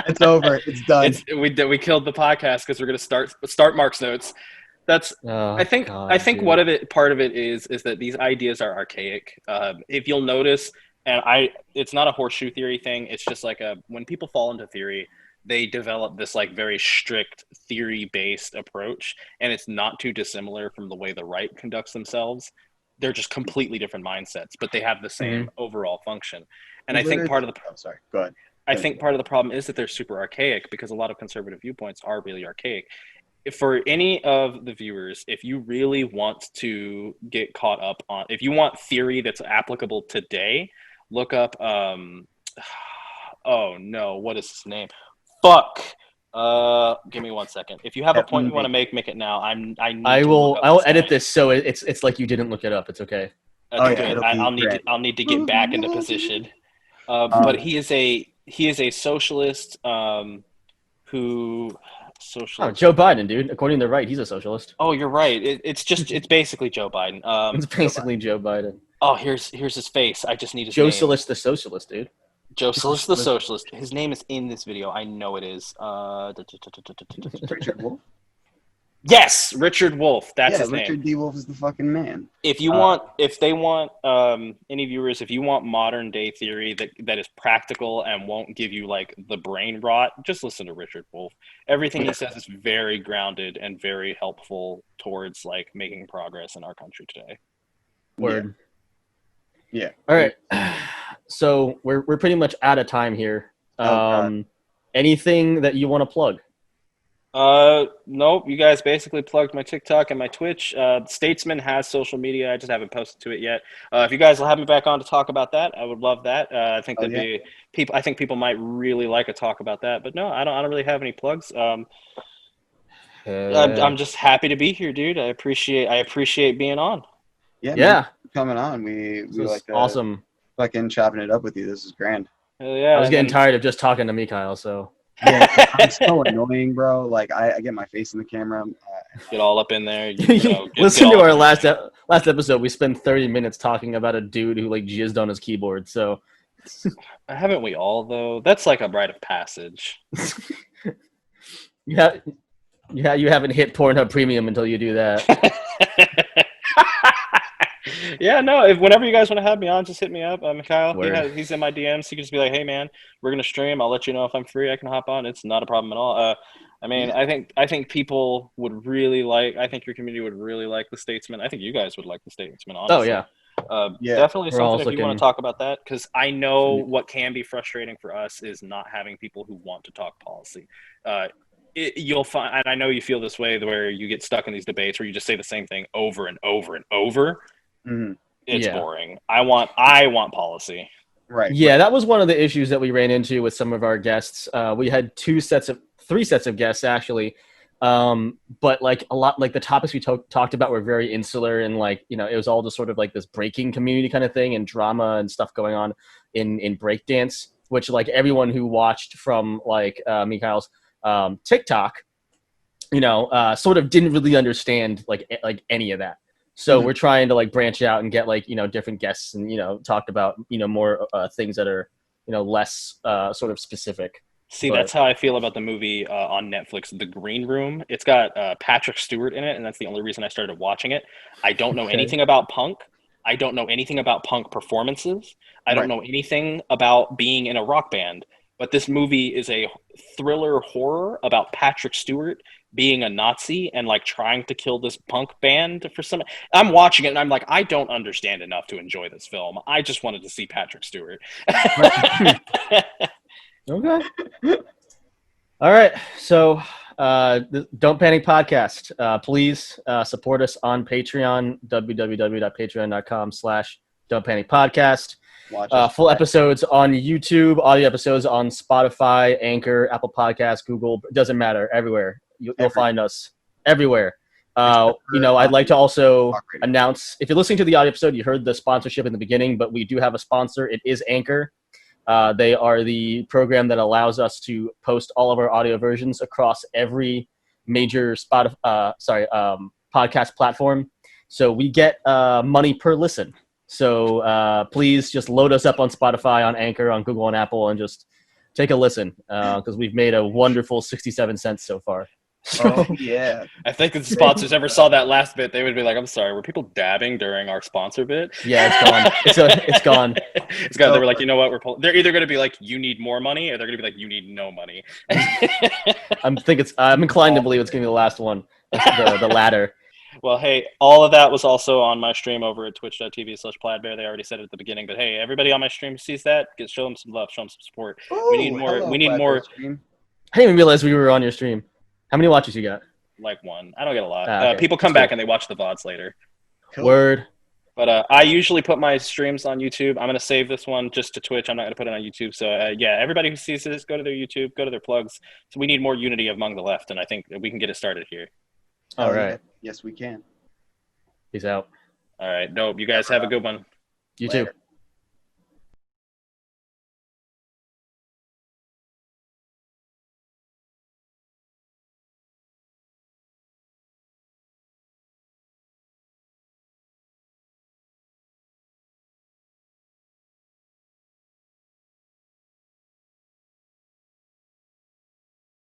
It's over. It's done. We killed the podcast because we're gonna start Mark's Notes. That's I think part of it is that these ideas are archaic. If you'll notice, and it's not a horseshoe theory thing. It's just like when people fall into theory, they develop this like very strict theory-based approach, and it's not too dissimilar from the way the right conducts themselves. They're just completely different mindsets, but they have the same overall function. And I think part of the I think part of the problem is that they're super archaic because a lot of conservative viewpoints are really archaic. For any of the viewers, if you really want to get caught up on, if you want theory that's applicable today, look up, oh no, what is his name? Fuck. Give me 1 second. If you have a point you want to make it now. I will edit this so it's like you didn't look it up. It's okay. That's good. I'll need to get back into position. But he is a socialist who socialist. Oh, Joe Biden, dude. According to the right, he's a socialist. Oh, you're right. It's basically Joe Biden. It's basically Joe Biden. Oh, here's his face. I just need his name. Joe Socialist the socialist, dude. Joe Socialist the socialist. His name is in this video. I know it is. Richard Wolff. Yes, Richard Wolff. That's his name. Richard D. Wolff is the fucking man. If they want, any viewers, if you want modern day theory that is practical and won't give you like the brain rot, just listen to Richard Wolff. Everything he says is very grounded and very helpful towards like making progress in our country today. Word. Yeah. All right. So we're pretty much out of time here. Anything that you want to plug? Nope. You guys basically plugged my TikTok and my Twitch. Statesman has social media. I just haven't posted to it yet. If you guys will have me back on to talk about that, I would love that. I think I think people might really like a talk about that. But no, I don't really have any plugs. I'm just happy to be here, dude. I appreciate being on. Yeah. Coming on. We like awesome. Fucking chopping it up with you. This is grand. Hell yeah. I was getting tired of just talking to Mikhail, so. Yeah, I'm so annoying, bro. Like I get my face in the camera. Get all up in there. Listen to our last episode. We spent 30 minutes talking about a dude who like jizzed on his keyboard. So haven't we all though? That's like a rite of passage. You haven't hit Pornhub Premium until you do that. Yeah, no. Whenever you guys want to have me on, just hit me up. Mikhail, he's in my DMs. He can just be like, "Hey, man, we're gonna stream. I'll let you know if I'm free. I can hop on. It's not a problem at all." I think people would really like. I think your community would really like the Statesman. I think you guys would like the Statesman. Honestly. Oh yeah. Definitely something if you want to talk about that, because I know what can be frustrating for us is not having people who want to talk policy. You'll find, and I know you feel this way, where you get stuck in these debates where you just say the same thing over and over and over. Mm-hmm. It's boring. I want policy. Right. Yeah, that was one of the issues that we ran into with some of our guests. We had three sets of guests actually, but like a lot, like the topics we talked about were very insular, and like it was all just sort of like this breaking community kind of thing, and drama and stuff going on in breakdance, which like everyone who watched from like Mikhail's TikTok, sort of didn't really understand like any of that. So we're trying to like branch out and get like, different guests and, talk about, more things that are, less sort of specific. See, that's how I feel about the movie on Netflix, The Green Room. It's got Patrick Stewart in it, and that's the only reason I started watching it. I don't know anything about punk. I don't know anything about punk performances. I don't know anything about being in a rock band. But this movie is a thriller horror about Patrick Stewart being a Nazi and like trying to kill this punk band for some. I'm watching it and I'm like, I don't understand enough to enjoy this film. I just wanted to see Patrick Stewart. Okay. All right. So the Don't Panic podcast. Please support us on Patreon, www.patreon.com/Don't Panic Podcast. Full episodes on YouTube, audio episodes on Spotify, Anchor, Apple Podcasts, Google. Doesn't matter. Everywhere. You'll find us everywhere. I'd like to also announce, if you're listening to the audio episode, you heard the sponsorship in the beginning, but we do have a sponsor. It is Anchor. They are the program that allows us to post all of our audio versions across every major podcast platform. So we get money per listen. So please just load us up on Spotify, on Anchor, on Google and Apple, and just take a listen, because we've made a wonderful 67 cents so far. Oh, yeah. I think if the sponsors ever saw that last bit, they would be like, I'm sorry, were people dabbing during our sponsor bit? Yeah, it's gone. It's gone. It's gone. They were like, you know what? They're either going to be like, you need more money, or they're going to be like, you need no money. I'm inclined to believe it's going to be the last one, the latter. Well, hey, all of that was also on my stream over at twitch.tv/plaidbear. They already said it at the beginning, but hey, everybody on my stream sees that. Show them some love, show them some support. We need Oh, more. hello, We need Plaid Bear more. stream. I didn't even realize we were on your stream. How many watches you got? Like one. I don't get a lot. Okay. People come That's back cool. and they watch the VODs later. Cool. Word. But I usually put my streams on YouTube. I'm going to save this one just to Twitch. I'm not going to put it on YouTube. So, yeah, everybody who sees this, go to their YouTube, go to their plugs. So we need more unity among the left, and I think we can get it started here. All right. Yeah. Yes, we can. Peace out. All right. Dope. You guys have a good one. You Later. too.